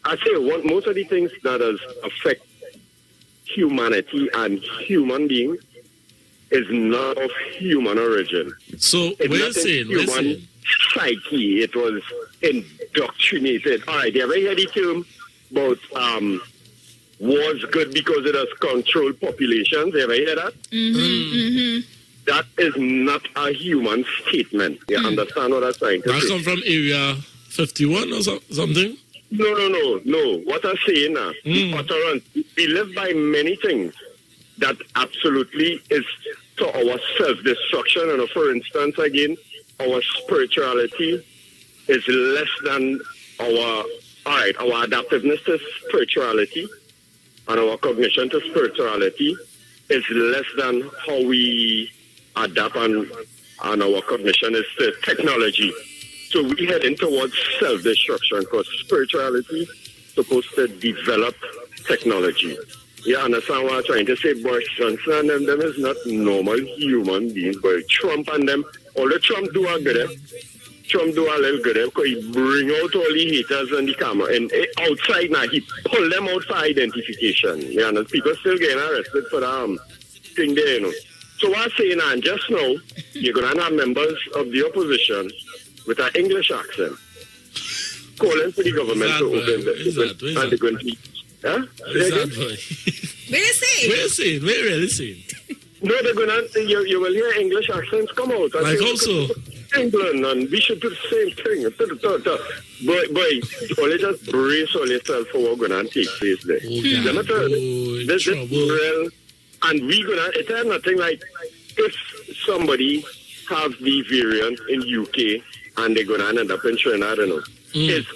Speaker 8: I say most of the things that does affect humanity and human beings is not of human origin.
Speaker 4: So,
Speaker 8: it's human psyche. It was indoctrinated. All right, you ever heard the term about war's good because it has controlled populations? You ever hear that? That is not a human statement. You understand what I'm saying?
Speaker 4: That come from Area 51 or something?
Speaker 8: No. What I'm saying now, the utterance, we live by many things that absolutely is to our self-destruction. And for instance, again, our spirituality is less than our adaptiveness to spirituality and our cognition to spirituality is less than how we adapt and our cognition is to technology. So we heading towards self-destruction because spirituality is supposed to develop technology. You understand what I'm trying to say? Boris Johnson and them is not normal human beings, but Trump and them, all the Trump do are good. Trump do a little good because he bring out all the haters on the camera. And outside now, he pull them out for identification. You understand? People still getting arrested for that thing there, you know. So what I'm saying, and just now, you're going to have members of the opposition with an English accent calling for the government to open the... And they're going to... Huh?
Speaker 4: Where really saying?
Speaker 8: No, they're going to... You will hear English accents come out.
Speaker 4: Like also...
Speaker 8: England, and we should do the same thing. Boy, only just brace all yourself for what's going to take place there. This is real... And we're going to... It's nothing like... If somebody have the variant in UK and they're going to end up in Trinidad, I don't know. It's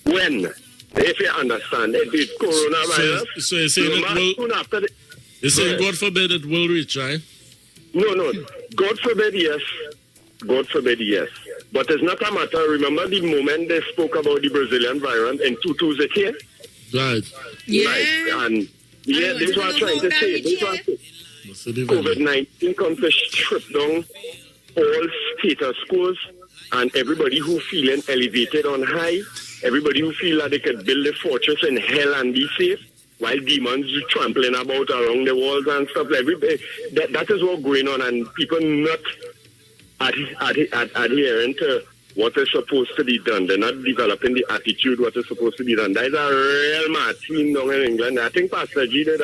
Speaker 8: When? If you understand, it is coronavirus.
Speaker 4: So you're saying it will,
Speaker 8: soon after
Speaker 4: you're saying God forbid it will reach, right?
Speaker 8: No. God forbid, yes. God forbid, yes. But it's not a matter. Remember the moment they spoke about the Brazilian variant in 2000 here?
Speaker 4: Right.
Speaker 8: Yeah. Right. And yeah, this is what I'm trying to say. COVID-19 comes to strip down all status quos and everybody who feeling elevated on high, everybody who feel that they could build a fortress in hell and be safe, while demons trampling about around the walls and stuff. That is what's going on, and people not adhering to what is supposed to be done. They're not developing the attitude what is supposed to be done. That is a real mad scene down in England. I think Pastor G did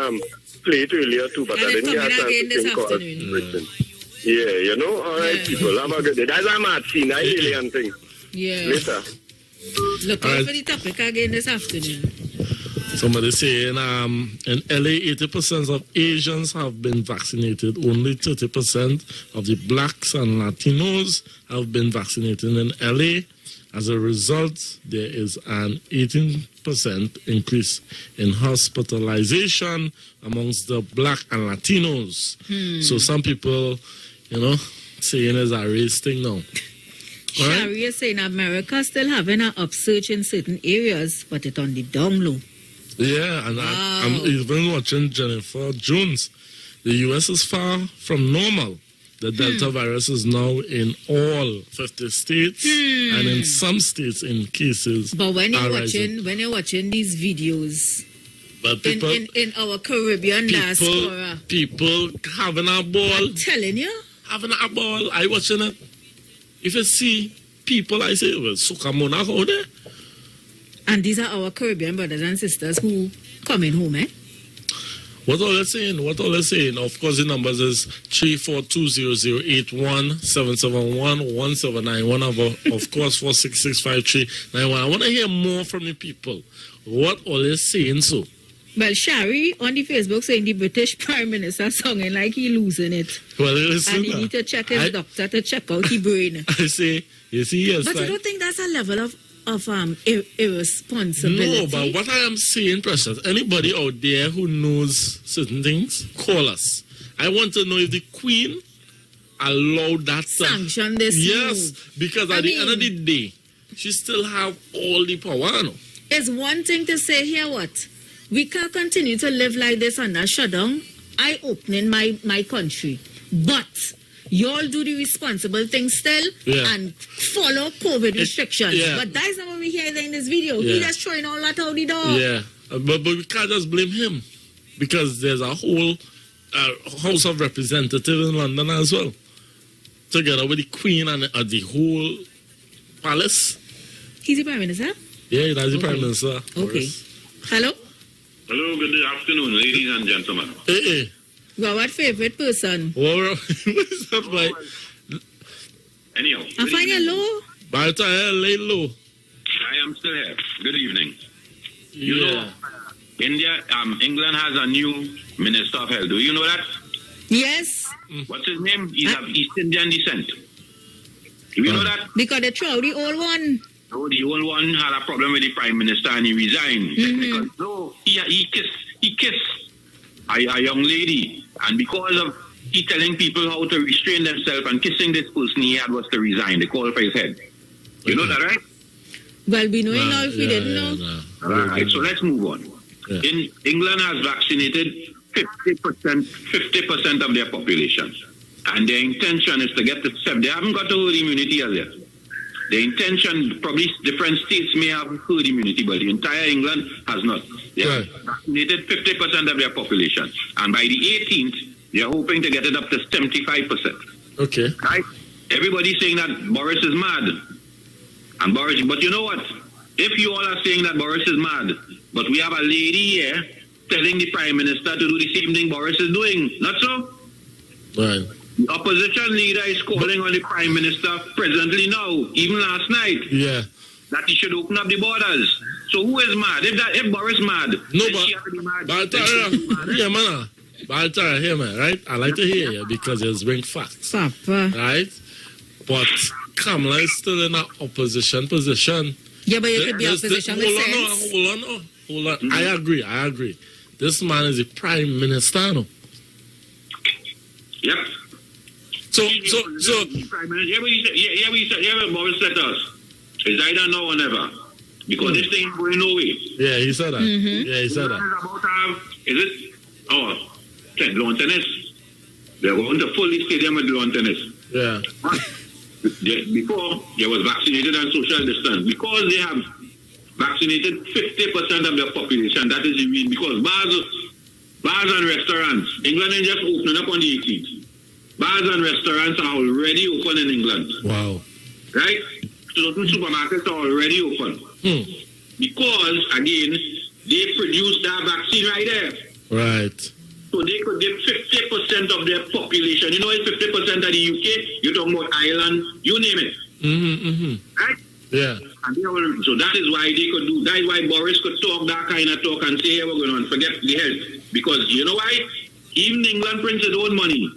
Speaker 8: play it earlier too, but I didn't get a chance to think. Yeah, you know, all right, people, have a good day. That's a mad scene, that alien thing.
Speaker 6: Yeah.
Speaker 8: Later.
Speaker 6: Look out for the topic again this afternoon.
Speaker 4: Somebody saying in LA, 80% of Asians have been vaccinated. Only 30% of the blacks and Latinos have been vaccinated in LA. As a result, there is an 18% increase in hospitalization amongst the black and Latinos. So some people, you know, saying it's a race thing now.
Speaker 6: Shari is saying America still having an upsurge in certain areas, but it's on the down low.
Speaker 4: Yeah, and I'm even watching Jennifer Jones. The U.S. is far from normal. The Delta virus is now in all 50 states and in some states in cases.
Speaker 6: But when you're watching these videos,
Speaker 4: but people,
Speaker 6: in our Caribbean diaspora,
Speaker 4: people having a ball.
Speaker 6: I'm telling you,
Speaker 4: having a ball. I watching it. If you see people, I say, well, so come on out there.
Speaker 6: And these are our Caribbean brothers and sisters who coming home, eh?
Speaker 4: What all they saying? Of course, the numbers is 342-081-771-1791. Of course, 466-5391. I want to hear more from the people. What all they saying so?
Speaker 6: Well, Shari on the Facebook saying the British Prime Minister singing like he losing it.
Speaker 4: Well, listen,
Speaker 6: and he need to check his doctor to check out his brain.
Speaker 4: I say, you see, yes.
Speaker 6: But I don't think that's a level of irresponsibility.
Speaker 4: No, but what I am saying, Precious, anybody out there who knows certain things, call us. I want to know if the Queen allowed that
Speaker 6: sanction this move.
Speaker 4: Because at the end of the day, she still have all the power. No?
Speaker 6: It's one thing to say here what? We can't continue to live like this under shutdown. I opening my country. But y'all do the responsible thing still and follow COVID restrictions. But that's not what we hear in this video. He just throwing all that out the door.
Speaker 4: Yeah, but we can't just blame him because there's a whole House of Representatives in London as well, together with the Queen and the whole palace.
Speaker 6: He's the Prime Minister?
Speaker 4: Yeah, that's the Prime Minister.
Speaker 6: Okay. Hello?
Speaker 9: Hello, good afternoon, ladies and gentlemen.
Speaker 4: Hey.
Speaker 6: What favorite person?
Speaker 4: What is that by?
Speaker 9: Anyhow.
Speaker 6: I find you low.
Speaker 4: By the time lay low.
Speaker 9: I am still here. Good evening. You know, England has a new Minister of Health. Do you know that?
Speaker 6: Yes.
Speaker 9: What's his name? He's of East Indian descent. Do you know that?
Speaker 6: Because they throw the old one.
Speaker 9: No, the old one had a problem with the Prime Minister and he resigned. Because he kissed a young lady, and because of he telling people how to restrain themselves and kissing this person, he had was to resign. They called for his head. You know that, right?
Speaker 6: Well, we know it now if we didn't know.
Speaker 9: All right, so let's move on. In England has vaccinated 50% of their population, and their intention is to get to 7. They haven't got to herd immunity as yet. The intention, probably different states may have herd immunity, but the entire England has not. They have vaccinated 50% of their population. And by the 18th, they are hoping to get it up to 75%.
Speaker 4: Okay.
Speaker 9: Right? Everybody's saying that Boris is mad. But you know what? If you all are saying that Boris is mad, but we have a lady here telling the Prime Minister to do the same thing Boris is doing. Not so?
Speaker 4: Right.
Speaker 9: The opposition leader is calling on the Prime Minister presently now, even last night, that he should open up the borders. So who is mad? If Boris mad,
Speaker 4: Baltara, hear me, right? I like to hear you because it's bring facts.
Speaker 6: Papa.
Speaker 4: Right? But Kamala is still in an opposition position.
Speaker 6: Yeah, but you could be opposition with sense.
Speaker 4: Hold on. I agree. This man is a prime minister, no?
Speaker 9: Yep.
Speaker 4: So.
Speaker 9: Prime Minister, what Boris said to us. It's either now or never. Because this thing is going nowhere.
Speaker 4: Yeah, he said that.
Speaker 6: Mm-hmm.
Speaker 4: Yeah, he said that.
Speaker 9: Lawn tennis. They're going to full the stadium with lawn tennis.
Speaker 4: Yeah.
Speaker 9: Before, they was vaccinated and social distance. Because they have vaccinated 50% of their population, that is the reason. Because bars and restaurants, England is just opening up on the 18th. Bars and restaurants are already open in England.
Speaker 4: Wow.
Speaker 9: Right? Certain supermarkets are already open. Because, again, they produce that vaccine right there.
Speaker 4: Right.
Speaker 9: So they could get 50% of their population. You know, it's 50% of the UK. You're talking about Ireland, you name it. Right?
Speaker 4: Yeah.
Speaker 9: And so that is why they could do. That is why Boris could talk that kind of talk and say, hey, we're going to forget the health. Because you know why? Even England prints its own money.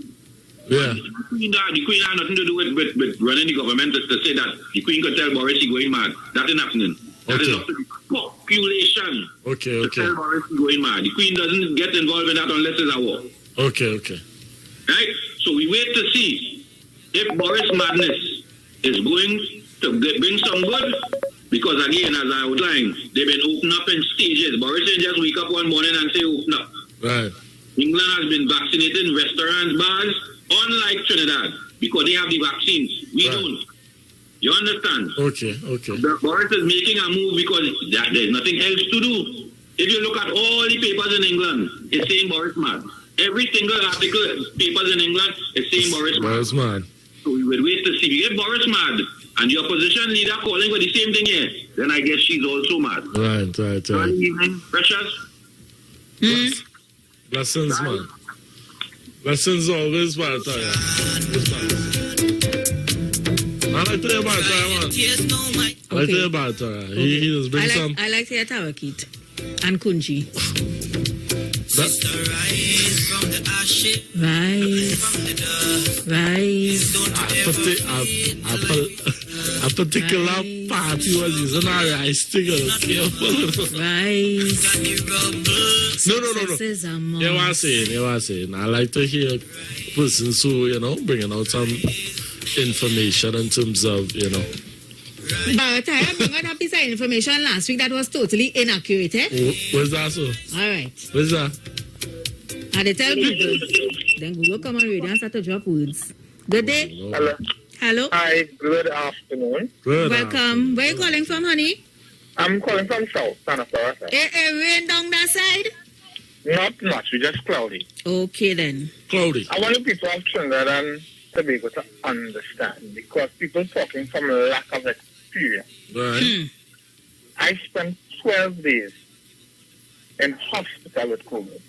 Speaker 4: Yeah.
Speaker 9: The Queen had nothing to do with running the government to say that the Queen could tell Boris he's going mad. That ain't happening. That is up to the population.
Speaker 4: Okay.
Speaker 9: To tell Boris he's going mad. The Queen doesn't get involved in that unless it's a war.
Speaker 4: Okay.
Speaker 9: Right? So we wait to see if Boris madness is going to bring some good. Because again, as I outlined, they've been opened up in stages. Boris didn't just wake up one morning and say open up.
Speaker 4: Right.
Speaker 9: England has been vaccinating restaurants, bars, unlike Trinidad, because they have the vaccines. We don't. You understand?
Speaker 4: Okay.
Speaker 9: Boris is making a move because there's nothing else to do. If you look at all the papers in England, it's saying Boris mad. Every single article, papers in England, is saying Boris mad. So we will wait to see. If Boris mad and the opposition leader calling for the same thing here, then I guess she's also mad.
Speaker 4: Right.
Speaker 9: Good evening, Precious.
Speaker 4: Blessings, man. Blessings always, man. I like to hear about that, man. I like to hear about that. He just brings some.
Speaker 6: I like to hear Tawakit and Kunji. Rise.
Speaker 4: A particular party was using a rice thing. Careful.
Speaker 6: Rise.
Speaker 4: No. You were saying. I like to hear persons who, bringing out some information in terms of,
Speaker 6: But I brought up piece of information last week that was totally inaccurate,
Speaker 4: What's that, so?
Speaker 6: All right.
Speaker 4: What's that?
Speaker 6: And they tell Google. Then Google come on radio and start to drop words. Good day. Hello.
Speaker 10: Hi, good afternoon.
Speaker 6: Welcome. Where are you calling from, honey?
Speaker 10: I'm calling from South, Santa Clara.
Speaker 6: Rain down that side?
Speaker 10: Not much, we're just cloudy.
Speaker 6: Okay then.
Speaker 4: Cloudy.
Speaker 10: I want people of Trinidad and Tobago to understand, because people talking from lack of experience.
Speaker 4: Right.
Speaker 10: I spent 12 days in hospital with COVID.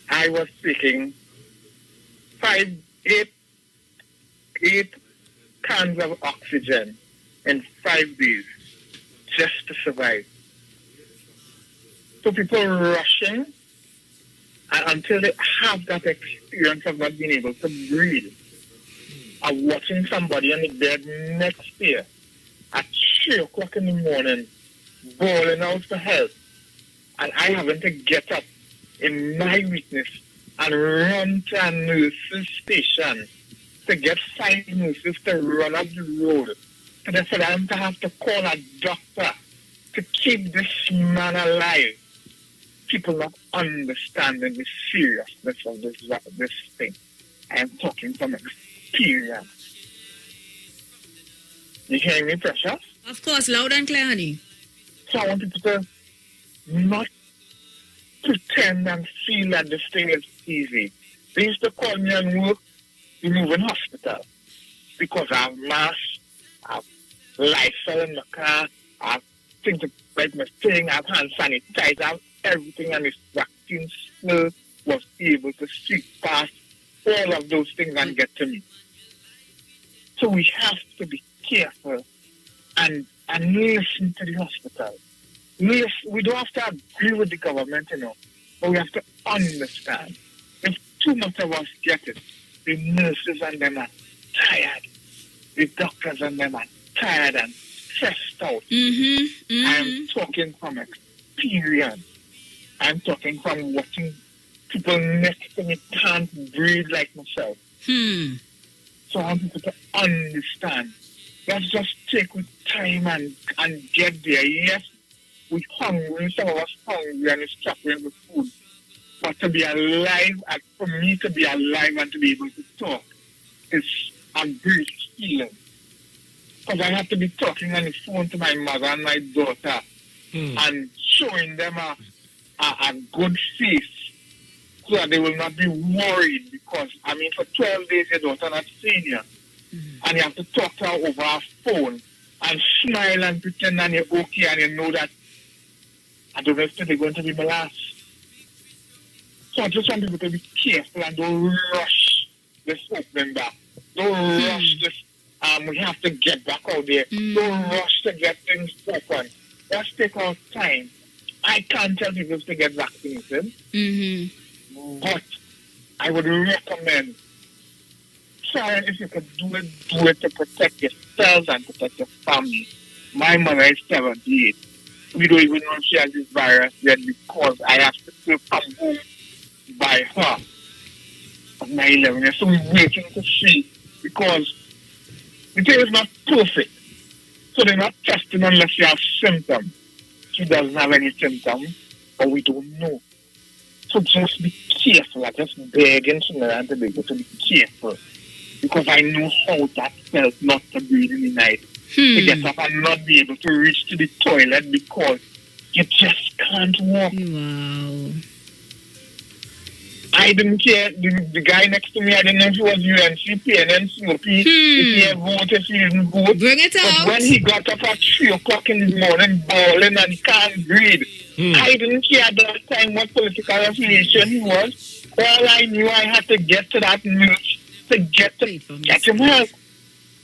Speaker 10: I was taking 8 cans of oxygen in 5 days just to survive. So people rushing, and until they have that experience of not being able to breathe, of watching somebody on the bed next year at 3 o'clock in the morning, bawling out for help, and I having to get up in my weakness and run to a nurse's station to get 5 nurses to run up the road for them to have to call a doctor to keep this man alive. People not understanding the seriousness of this thing. I am talking from experience. You hearing me, Precious?
Speaker 6: Of course, loud and clear, honey.
Speaker 10: So I want people to not pretend and feel that this thing is easy. They used to call me and work in moving hospital because I have masks, I have Lysol in the car, I have things to like my thing, I have hand sanitizer, I have everything, and this vaccine still was able to sweep past all of those things and get to me. So we have to be careful and listen to the hospital. We don't have to agree with the government, but we have to understand. If too much of us get it, the nurses and them are tired. The doctors and them are tired and stressed out. I'm talking from experience. I'm talking from watching people next to me can't breathe like myself. So I want people to understand. Let's just take with time and get there. Yes, we're hungry, some of us hungry and we're struggling with food. But to be alive, and for me to be alive and to be able to talk is a great feeling. Because I have to be talking on the phone to my mother and my daughter and showing them a good face so that they will not be worried. Because, I mean, for 12 days your daughter not seeing you. And you have to talk to her over a phone and smile and pretend that you're okay and you know that I don't know if they're going to be my last. So I just want people to be careful and don't rush this opening back. Don't rush this, we have to get back out there. Don't rush to get things open. Let's take our time. I can't tell people to get vaccinated, but I would recommend trying, if you could do it to protect yourselves and protect your family. My mother is 78. We don't even know if she has this virus yet because I have to still come home by her at 9/11. So we're waiting to see because the thing is not perfect. So they're not testing unless you have symptoms. She doesn't have any symptoms, but we don't know. So just be careful. I just begging Sunil and Tobago to be careful. Because I know how that felt not to breathe in the night. To get up and not be able to reach to the toilet because you just can't walk.
Speaker 6: Wow.
Speaker 10: I didn't care. The guy next to me, I didn't know if he was UNC, PNN, COP, if he had vote, if he didn't vote.
Speaker 6: Bring it out.
Speaker 10: But when he got up at 3 o'clock in the morning, bawling and he can't breathe, I didn't care at that time what political affiliation he was. All I knew, I had to get to that milk to get him help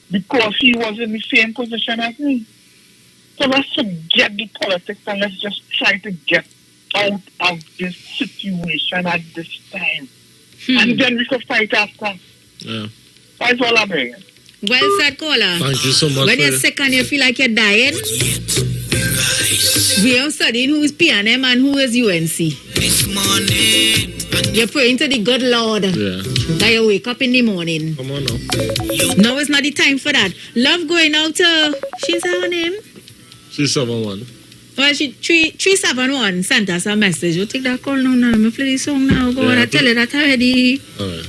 Speaker 10: because he was in the same position as me. So let's forget the politics and let's just try to get out of this situation at this time. And then we could fight after.
Speaker 4: Yeah.
Speaker 10: That's all I'm saying.
Speaker 6: Well said, caller.
Speaker 4: Thank you so much.
Speaker 6: When you're sick and you feel like you're dying, we are studying who is PNM and who is UNC.
Speaker 18: This morning,
Speaker 6: you're praying to the good Lord that you wake up in the morning.
Speaker 4: Come on now.
Speaker 6: No, it's not the time for that. Love going out to, she's her name?
Speaker 4: 371.
Speaker 6: Well, she 371 sent us a message. You take that call now, I'm going to play the song now. Go on, I tell her that already.
Speaker 4: All right.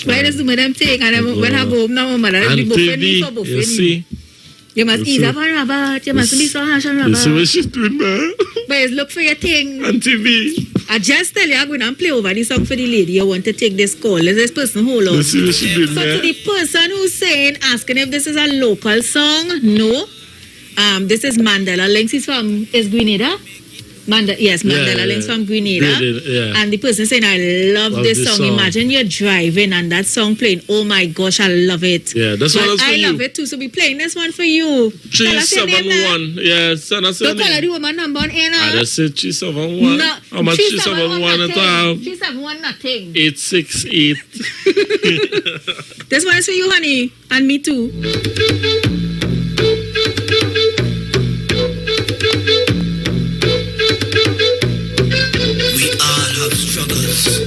Speaker 6: Why does the madam take? And when I go home now, mother, I'll be buffing.
Speaker 4: You see?
Speaker 6: You must ease up on Rabat. You must be so harsh on Rabat.
Speaker 4: You see what she's doing now?
Speaker 6: But look for your thing.
Speaker 4: On TV.
Speaker 6: I just tell you, I'm going to play over the song for the lady. You want to take this call. Let this person hold on.
Speaker 4: You see what she's doing
Speaker 6: So to the person who's saying, asking if this is a local song, no. This is Mandela Links. He's from Grenada. Mandela Links from Grenada. And the person saying, I love this song. Imagine you're driving and that song playing. Oh my gosh, I love it.
Speaker 4: Yeah, that's what
Speaker 6: I love it too. So we playing this one for you.
Speaker 4: 371. Yeah, send us
Speaker 6: don't call her the woman number on air now.
Speaker 4: I just said 371.
Speaker 6: No,
Speaker 4: how much 371 at all?
Speaker 6: 371 nothing.
Speaker 4: 868.
Speaker 6: This one is for you, honey. And me too.
Speaker 18: struggles,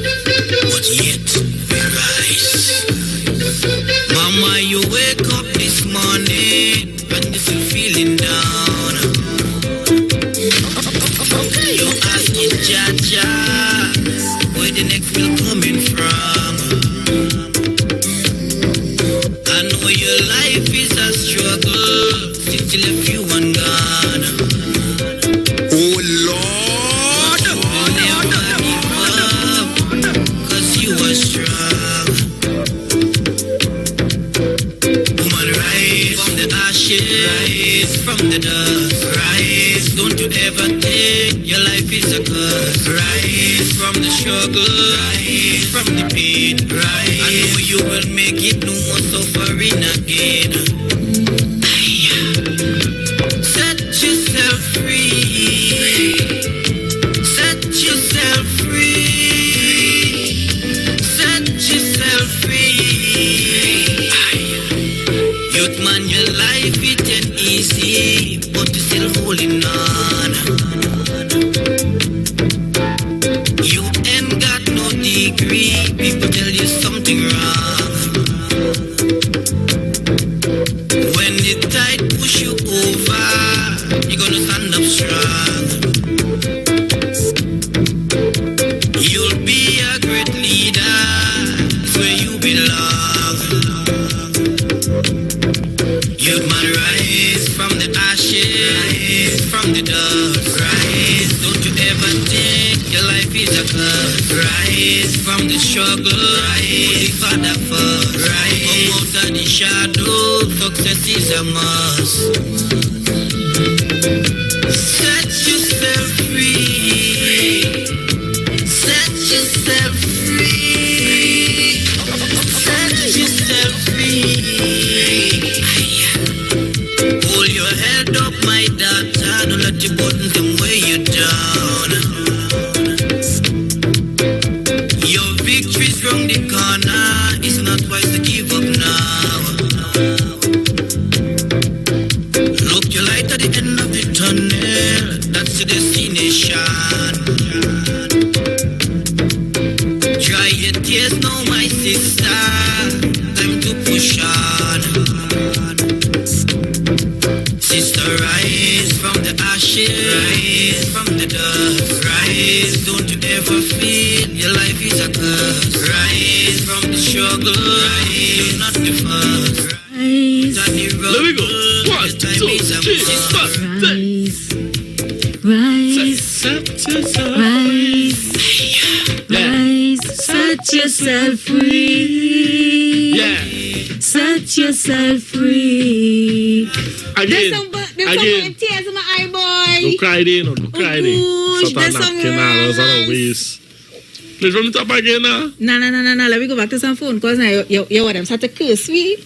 Speaker 18: but yet we rise. Mama, you wake up this morning and you still feeling down. You're asking Jaja where the next will coming from. I know your life is a struggle since you left you and gone.
Speaker 16: Oh Lord.
Speaker 18: Rise from the dust, rise, don't you ever think your life is a curse. Rise from the struggle, rise from the pain, rise. I know you will make it, no more suffering again. Set yourself free, set yourself free, set yourself free. Youth man, your life it ain't easy. holding on. You ain't got no degree, people tell you something wrong. When the tide push you over, you're gonna stand up strong. You'll be a great leader, it's where you belong. Youth man, rise from the ashes, from the dust. Rise, don't you ever think your life is a curse. Rise from the struggle, rise, put the Father first. Rise, come out of the shadow, success is a must. Set yourself free. Set yourself free. Set yourself free. Hold your head up, my daughter. Don't let your buttons them weigh you down. Your victory's round the corner. It's not wise to give up now. Look your light at the end of the tunnel. That's the destination. Dry your tears now, my sister. Time to push on. Sister, rise from the ashes, rise from the dust. Rise, don't you ever feel your life is a curse. Rise from the struggle, rise, you're not the first. Rise, let me go. 1, 2, 3, 4,
Speaker 6: Rise, set yourself free.
Speaker 4: Yeah.
Speaker 6: Set yourself free.
Speaker 4: Again.
Speaker 6: Tears in my eye, boy.
Speaker 4: Don't cry there, no. Don't cry there. Satan napkin, those are the ways. Play from the top again, now.
Speaker 6: No. Let me go back to some phone calls now. You want them start to curse me?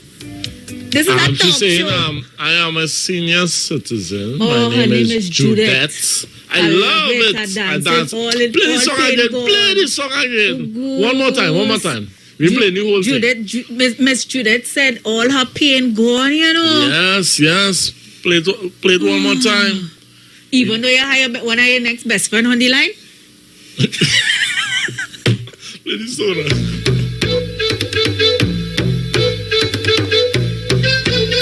Speaker 6: This is a talk
Speaker 4: she's saying,
Speaker 6: show.
Speaker 4: I am a senior citizen.
Speaker 6: Oh,
Speaker 4: My
Speaker 6: her
Speaker 4: name
Speaker 6: name is
Speaker 4: Judette. I love it. I dance. Play the song again. Play the song again. One more time. We play the whole thing.
Speaker 6: Miss Judith said all her pain gone, you know.
Speaker 4: Yes. Play it one more time.
Speaker 6: Even though you hire one of your next best friend on the line.
Speaker 4: Play the song.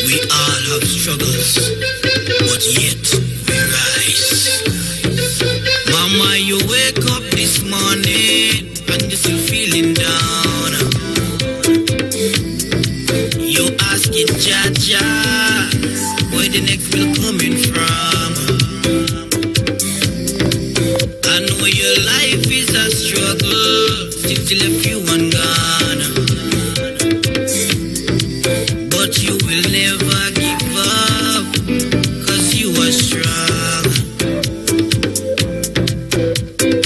Speaker 18: We all have struggles, but yet we rise. Mama, you wake up this morning and you're still feeling down. You asking Jaja where the next bill coming from. I know your life is a struggle since you left you and gone. But you will never give up, cause you are strong.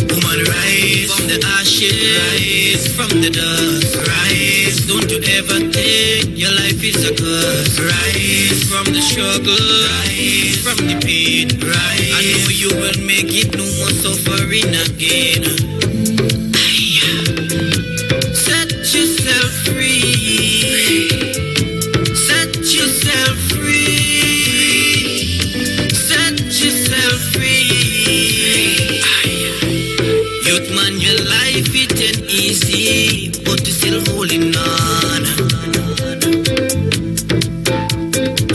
Speaker 18: Woman, rise from the ashes, rise from the dust. Rise, don't you ever think your life is a curse. Rise from the struggle, rise from the pain. Rise, I know you will make it, no more suffering again. Set yourself free. Set yourself free. Set yourself free. Youth man, your life it ain't easy, but you're still holding on.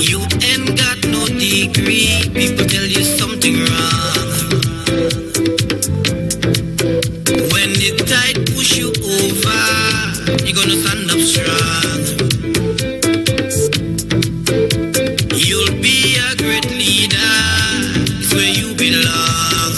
Speaker 18: You ain't got no degree, people tell you something wrong. When the tide push you over, you're gonna stand up strong. You'll be a great leader, it's where you belong.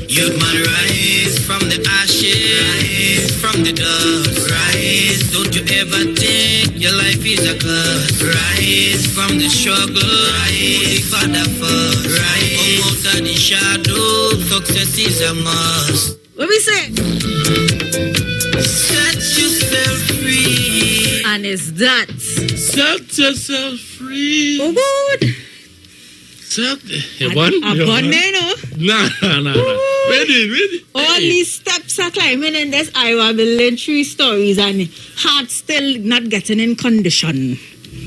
Speaker 18: Youth man, rise from the ashes, from the dust. Rise, don't you ever think your life is a curse. Rise from the struggle, rise, put the Father first. Rise, come out of the shadow, success is a must.
Speaker 6: What we say?
Speaker 18: Set yourself free.
Speaker 6: And it's that.
Speaker 4: Set yourself free.
Speaker 6: Oh, good.
Speaker 4: You won?
Speaker 6: I've gone there, no?
Speaker 4: Nah. Ready.
Speaker 6: All these steps are climbing in this IWER building 3 stories and heart still not getting in condition.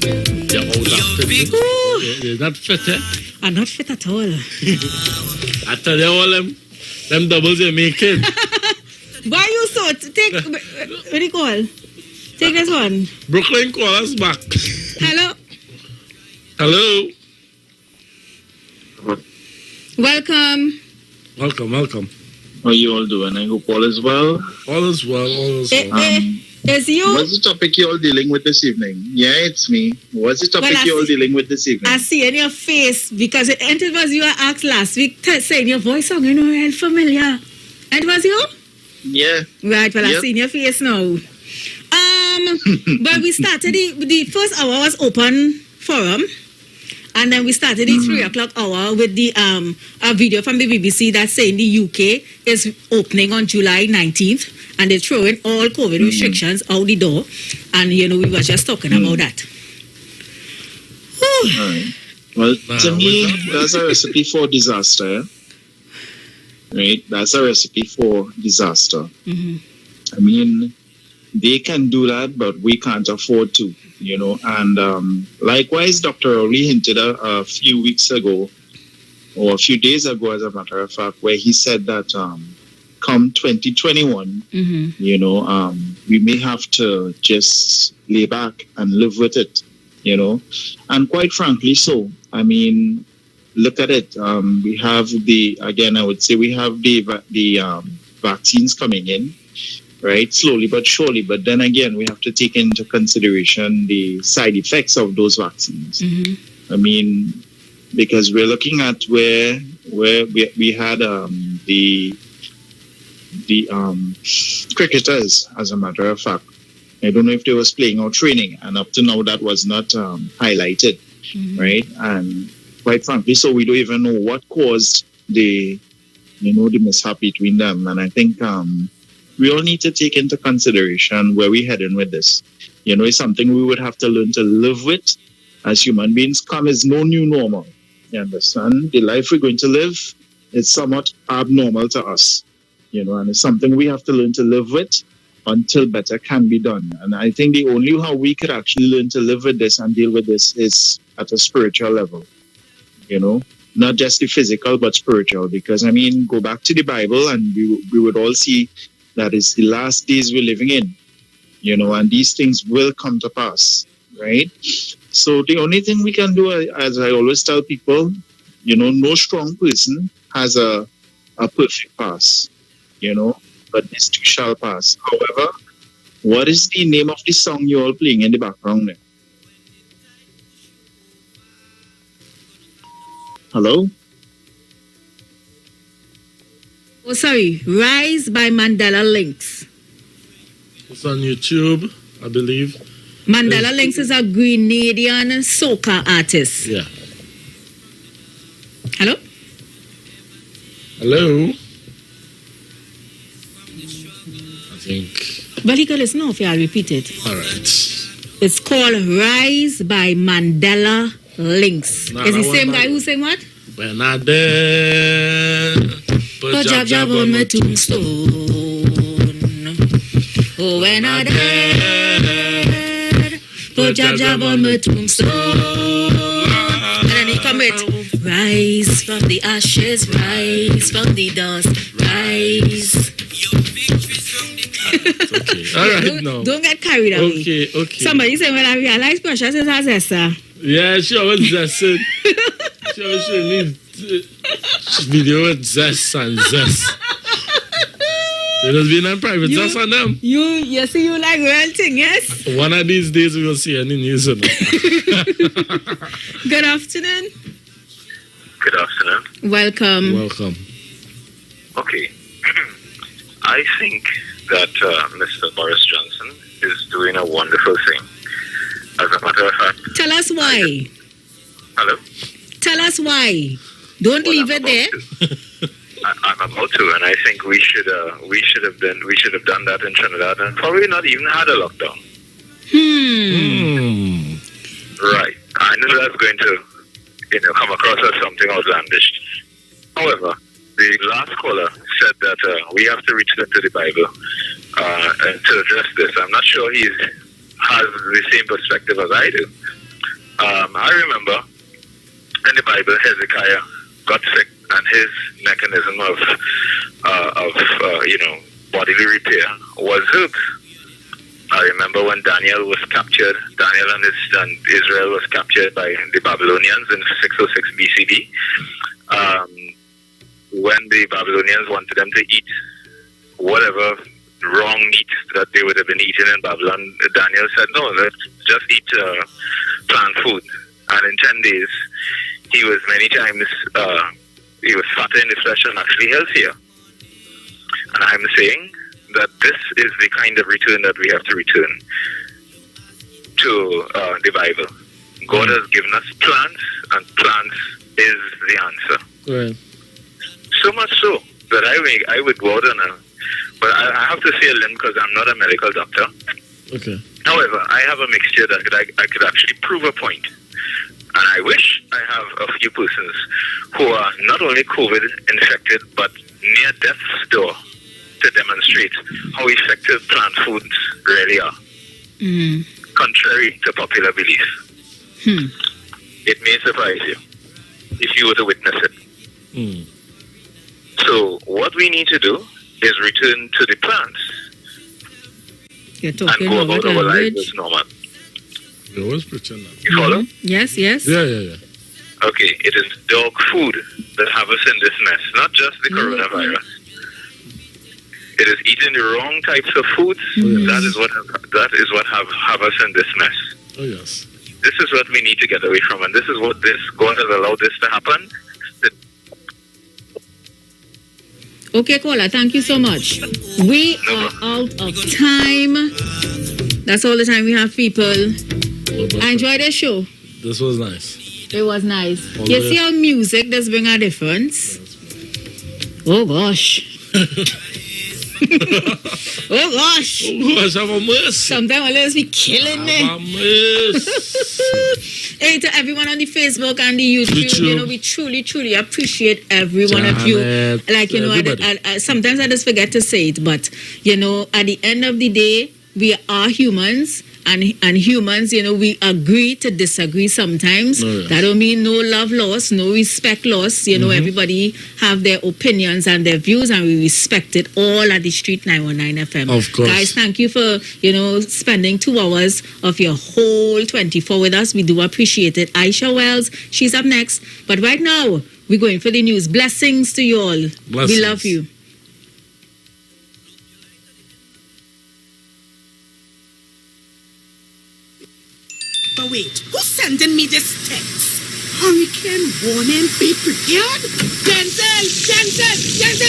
Speaker 4: Yeah,
Speaker 6: Ooh,
Speaker 4: You're not fit, eh?
Speaker 6: I'm not fit at all.
Speaker 4: I tell you all them doubles you're making.
Speaker 6: Why you so? Take, what do you call? Take this one.
Speaker 4: Brooklyn, call us back.
Speaker 6: Hello.
Speaker 4: Hello.
Speaker 6: Welcome.
Speaker 4: Welcome.
Speaker 11: How you all doing? I hope all is well.
Speaker 4: All is well.
Speaker 6: It's you?
Speaker 11: What's the topic you all dealing with this evening? Yeah, it's me. What's the topic you all dealing with this evening?
Speaker 6: I see in your face, because it was you I asked last week, saying your voice song, real familiar. And it was you?
Speaker 11: Yeah.
Speaker 6: Right, well, I see in your face now. But we started, the first hour was open forum. And then we started the 3 o'clock hour with the a video from the BBC that's saying the UK is opening on July 19th. And they're throwing all COVID restrictions out the door. And, we were just talking about that.
Speaker 11: All right. Well, to me, that's a recipe for disaster. Right? That's a recipe for disaster. I mean, they can do that, but we can't afford to, And likewise, Dr. Rowley hinted a few weeks ago, or a few days ago, as a matter of fact, where he said that come 2021, we may have to just lay back and live with it, And quite frankly, so. I mean, look at it. We have we have the vaccines coming in. Right, slowly but surely. But then again, we have to take into consideration the side effects of those vaccines. I mean, because we're looking at where we had the cricketers, as a matter of fact. I don't know if they was playing or training, and up to now that was not highlighted, right? And quite frankly, so we don't even know what caused the mishap between them. And I think we all need to take into consideration where we're heading with this. It's something we would have to learn to live with as human beings. Come is no new normal. You understand? The life we're going to live is somewhat abnormal to us. And it's something we have to learn to live with until better can be done. And I think the only how we could actually learn to live with this and deal with this is at a spiritual level. Not just the physical, but spiritual. Because, I mean, go back to the Bible and we would all see that it's the last days we're living in, and these things will come to pass, right? So the only thing we can do, as I always tell people, no strong person has a perfect pass, but this too shall pass. However, what is the name of the song you're all playing in the background there? Hello?
Speaker 6: Oh, sorry. Rise by Mandela Lynx.
Speaker 4: It's on YouTube, I believe.
Speaker 6: Mandela Lynx is a Grenadian soca artist.
Speaker 4: Yeah.
Speaker 6: Hello?
Speaker 4: Hello? I think.
Speaker 6: But you can listen now if I repeat it.
Speaker 4: All right.
Speaker 6: It's called Rise by Mandela Lynx. Is the same guy who sang what?
Speaker 4: When I dead.
Speaker 6: Put jab on my tombstone. Oh, when I dead, put jab on my tombstone. And then he come with rise from the ashes, rise from the dust, rise.
Speaker 4: Okay. All right,
Speaker 6: Don't get carried away.
Speaker 4: Okay.
Speaker 6: Somebody said, when I realized Precious is a zester.
Speaker 4: Yeah, she always zested. She always needs video with zest and zest. There's been a private zest on them.
Speaker 6: You see, you like real thing, yes?
Speaker 4: One of these days we will see any news of it.
Speaker 6: Good afternoon.
Speaker 12: Good afternoon.
Speaker 6: Welcome.
Speaker 12: Okay. I think that Mr. Boris Johnson is doing a wonderful thing. As a matter of fact.
Speaker 6: Tell us why.
Speaker 12: Hello?
Speaker 6: Tell us why. Don't leave it there.
Speaker 12: I'm about to, and I think we should have done that in Trinidad, and probably not even had a lockdown. Right. I know that's going to, come across as something outlandish. However, the last caller said that we have to return to the Bible and to address this. I'm not sure he has the same perspective as I do. I remember in the Bible, Hezekiah got sick, and his mechanism of bodily repair was herbs. I remember when Daniel was captured, Daniel and Israel was captured by the Babylonians in 606 BCD. When the Babylonians wanted them to eat whatever wrong meat that they would have been eating in Babylon, Daniel said, no, let's just eat plant food. And in 10 days, he was many times, he was fatter in the flesh and actually healthier. And I'm saying that this is the kind of return that we have to return to the Bible. God has given us plants, and plants is the answer.
Speaker 4: Right.
Speaker 12: So much so that I would go out on but I have to say a limb because I'm not a medical doctor.
Speaker 4: Okay.
Speaker 12: However, I have a mixture that I could actually prove a point. And I wish I have a few persons who are not only COVID infected, but near death's door to demonstrate how effective plant foods really are, contrary to popular belief. It may surprise you if you were to witness it. So what we need to do is return to the plants
Speaker 6: You're
Speaker 12: and
Speaker 6: talking
Speaker 12: go
Speaker 6: about
Speaker 12: about our lives
Speaker 6: language.
Speaker 12: as normal.
Speaker 4: You always pretend that.
Speaker 12: You follow?
Speaker 6: Yes, yes.
Speaker 4: Yeah.
Speaker 12: Okay, it is dog food that have us in this mess, not just the coronavirus. It is eating the wrong types of foods. That is what have us in this mess.
Speaker 4: Oh yes.
Speaker 12: This is what we need to get away from, and this is what God has allowed this to happen.
Speaker 6: Okay, caller, thank you so much. We are out of time. That's all the time we have, people. I enjoyed the show.
Speaker 4: This was nice.
Speaker 6: It was nice. You see how music does bring a difference? Oh gosh. Oh gosh.
Speaker 4: Oh gosh, have a mercy.
Speaker 6: Sometimes I'll just be killing me.
Speaker 4: Have a mercy.
Speaker 6: Hey, to everyone on the Facebook and the YouTube, we truly appreciate every one of you. Like, I sometimes I just forget to say it, but, at the end of the day, we are humans. And humans, we agree to disagree sometimes. That don't mean no love lost, no respect lost. Everybody have their opinions and their views, and we respect it all at the Street 919 FM.
Speaker 4: Of course.
Speaker 6: Guys, thank you for, spending 2 hours of your whole 24 with us. We do appreciate it. Aisha Wells, she's up next. But right now, we're going for the news. Blessings to you all.
Speaker 4: Blessings.
Speaker 6: We love you.
Speaker 2: But wait, who's sending me this text? Hurricane warning, be prepared? Denzel,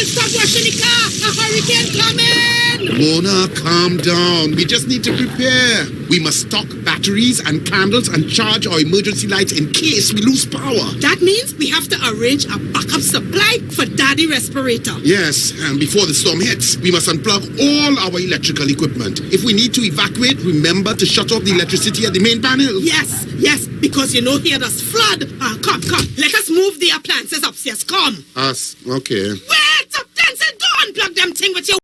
Speaker 2: stop washing the car! A hurricane coming!
Speaker 13: Mona, calm down. We just need to prepare. We must stock batteries and candles and charge our emergency lights in case we lose power.
Speaker 2: That means we have to arrange a backup supply for Daddy respirator.
Speaker 13: Yes, and before the storm hits, we must unplug all our electrical equipment. If we need to evacuate, remember to shut off the electricity at the main panel.
Speaker 2: Yes, because here does flood. Come. Let us move the appliances upstairs. Come.
Speaker 13: Okay.
Speaker 2: Wait! Denzel, go unplug them thing with your